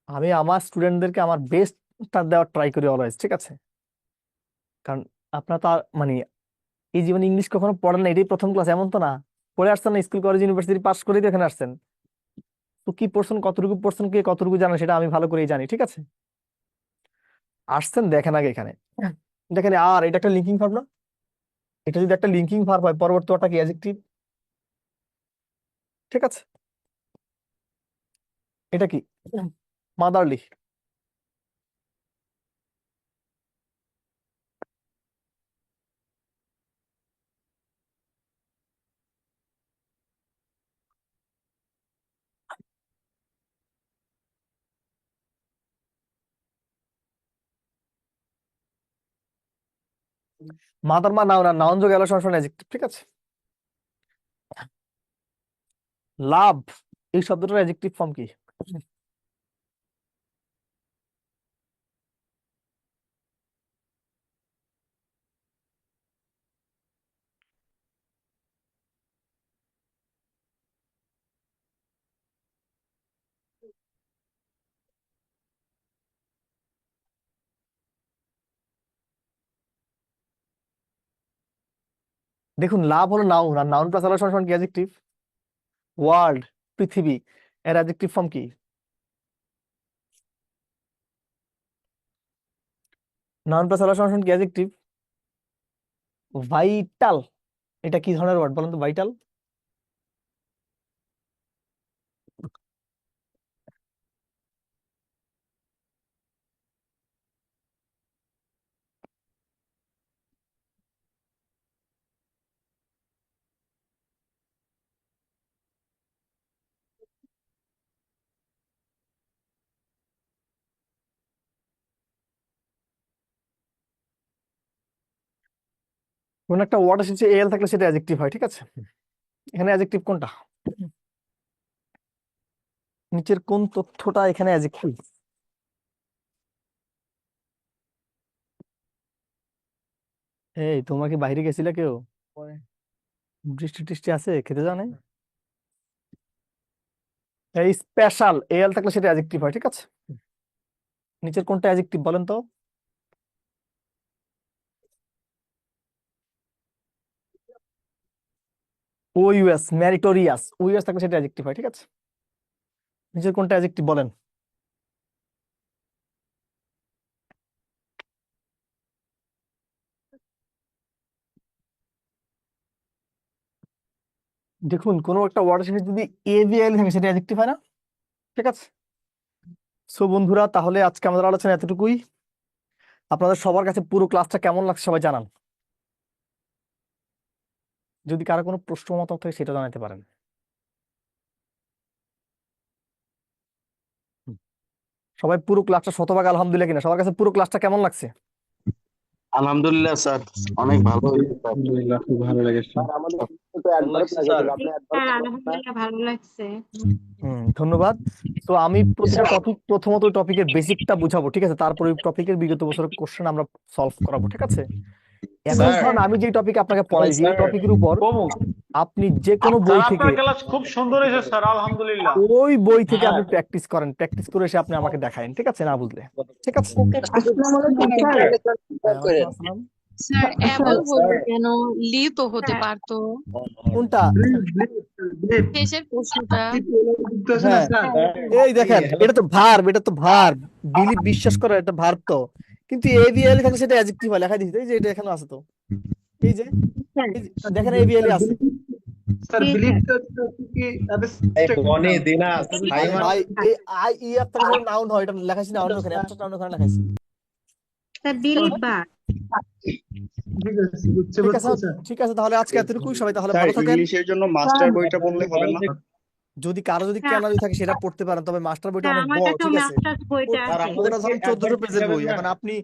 আমি আমার স্টুডেন্টদেরকে আমার বেস্টটা দেওয়ার ট্রাই করি অলওয়েজ। ঠিক আছে, কারণ আপনার তো মানে এই জীবনে ইংলিশ কখনো পড়েন না, এটাই প্রথম ক্লাস এমন তো না। পড়ে আসছেন না, স্কুল কলেজ ইউনিভার্সিটি পাস করেই তো এখানে আসছেন। তো কি পড়ছেন, কতটুকু পড়ছেন, কে কতটুকু জানেন সেটা আমি ভালো করেই জানি। ঠিক আছে, আসছেন দেখেন আগে এখানে, দেখেন আর এটা একটা লিঙ্কিং ভার্ব না? এটা যদি একটা লিঙ্কিং ভার্ব হয় পরবর্তী ওটা কি অ্যাডজেক্টিভ? ঠিক আছে, এটা কি মাদারলি। মাদার মা নাউন, আর নাউন যোগ এলো সরাসরি অ্যাডজেক্টিভ। ঠিক আছে, লাভ এই শব্দটার অ্যাডজেক্টিভ ফর্ম কি? দেখুন লাভ হলো নাউন, আর নাউন প্লাস এলো সরাসরি কি অ্যাডজেক্টিভ? ওয়ার্ল্ড, পৃথিবী, এর অ্যাডজেক্টিভ ফর্ম কি? নাউন প্লাস এলো সরাসরি কি অ্যাডজেক্টিভ? ভাইটাল। এটা কি ধরনের ওয়ার্ড বলেন তো, ভাইটাল? কোন একটা ওয়ার্ড এসেছে এল থাকলে সেটা অ্যাডজেক্টিভ হয়। ঠিক আছে, এখানে অ্যাডজেক্টিভ কোনটা? নিচের কোন তথ্যটা এখানে অ্যাডজেক্টিভ? এই তোমরা কি বাইরে গেছিলে কেউ? বৃষ্টি টিষ্টি আছে, খেতে যাও নাই? এই স্পেশাল এল থাকলে সেটা অ্যাডজেক্টিভ হয়। ঠিক আছে, নিচের কোনটা অ্যাডজেক্টিভ বলেন তো? ও ইউএস, ম্যারিটোরিয়াস, ও ইউএস থাকলে সেটা অ্যাডজেক্টিভ হয়। ঠিক আছে, নিচের কোনটা অ্যাডজেক্টিভ বলেন? দেখুন কোনো একটা ওয়ার্ডের শেষে যদি এভিএল থাকে সেটা অ্যাডজেক্টিভ হয় না? ঠিক আছে, সো বন্ধুরা তাহলে আজকে আমাদের আলোচনা এতটুকুই। আপনাদের সবার কাছে পুরো ক্লাসটা কেমন লাগছে সবাই জানান। যদি কারো কোনো প্রশ্ন মত থাকে সেটা জানাতে পারেন। সবাই পুরো ক্লাসটা শতভাগ আলহামদুলিল্লাহ কিনা, সবার কাছে পুরো ক্লাসটা কেমন লাগছে? আলহামদুলিল্লাহ স্যার, অনেক ভালো হয়েছে স্যার। আলহামদুলিল্লাহ, খুব ভালো লেগেছে। স্যার আমাদের তো একবারে লাগছে স্যার। স্যার আলহামদুলিল্লাহ ভালো লাগছে। ধন্যবাদ। তো আমি প্রতিটা টপিক প্রথমত টপিকের বেসিকটা বুঝাবো, ঠিক আছে, তারপরে টপিকের বিগত বছরের কোশ্চেন আমরা সলভ করাবো। ঠিক আছে, এখন স্যার ধরুন আমি যে টপিক আপনাকে পড়াইছি এই স্যার টপিকের উপর কমুক আপনি যে কোনো বই স্যার, থেকে আপনার ক্লাস খুব সুন্দর হয়েছে স্যার, আলহামদুলিল্লাহ। ওই বই থেকে হ্যাঁ আপনি প্র্যাকটিস করেন, প্র্যাকটিস করে এসে আপনি আমাকে দেখায়েন। ঠিক আছে, না বুঝলে। ঠিক আছে, ওকে আসসালামু আলাইকুম স্যার। ওয়ালাইকুম আসসালাম। স্যার অ্যাবল হলো কেন? লি তো হতে পারতো কোনটা? শেষের প্রশ্নটা। হ্যাঁ এই দেখেন, এটা তো ভার্ব, এটা তো ভার্ব। বিলিভ, বিশ্বাস করা, এটা ভার্ব তো। কিন্তু এভিএল থাকে সেটা অ্যাডজেক্টিভ হয়, লেখা দিয়েছে। এই যে এটা এখানে আছে তো, এই যে দেখেন এভিএল আছে। স্যার বিলিভ ভাই এই আই ই এর থেকে নাউন হয়, এটা লেখাইছি নাউন ওখানে, একটা নাউন ওখানে লেখাইছি। স্যার বিলিভ বা ঠিক আছে, ঠিক আছে, তাহলে আজকে এতটুকুই। সবাই তাহলে ভালো থাকেন। ইংলিশের জন্য মাস্টার বইটা পড়লে হবে না? যদি কারো যদি কেনা থাকে সেটা পড়তে পারেন, তবে মাস্টার বইটা অনেক আমার বড়, কাছে ঠিক আছে? মাস্টার্স বইটা আর আছে। ওটা ধরেন 1400 পেজের বই। এখন আপনি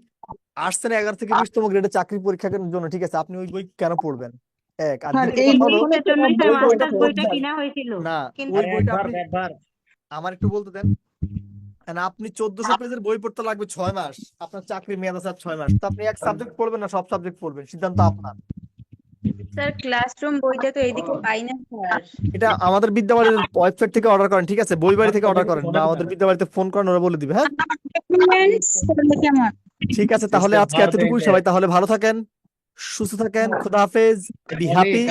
আসছেন 11 থেকে 20তম গ্রেডে চাকরি পরীক্ষার জন্য, ঠিক আছে? আপনি ওই বই কেন পড়বেন? এক আর দ্বিতীয় কথা হলো, বইটার জন্যই স্যার ওই বইটা মাস্টার্স বইটা পড়তে কিনা হয়েছিল। না, ওই বইটা আপনি আমার একটু বলতে দেন। And আপনি 1400 পেজের বই পড়তে লাগবে 6 মাস। আপনার চাকরির মেয়াদ আছে 6 মাস। তো আপনি এক সাবজেক্ট পড়বেন না সব সাবজেক্ট পড়বেন, সিদ্ধান্ত আপনার। স্যার ক্লাসরুম বইটা তো এইদিকে পাই না স্যার। এটা আমাদের বিদ্যাবাড়ির ওয়েবসাইট থেকে অর্ডার করেন, ঠিক আছে? বই বাড়ি থেকে অর্ডার করেন, বা আমাদের বিদ্যাবাড়িতে ফোন করেন, ওরা বলে দিবে। হ্যাঁ কেমন? ঠিক আছে, তাহলে আজকে এতটুকুই। সবাই তাহলে ভালো থাকেন, সুস্থ থাকেন। খোদা হাফেজ। Be happy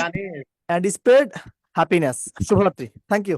and spread happiness. শুভরাত্রি। Thank you.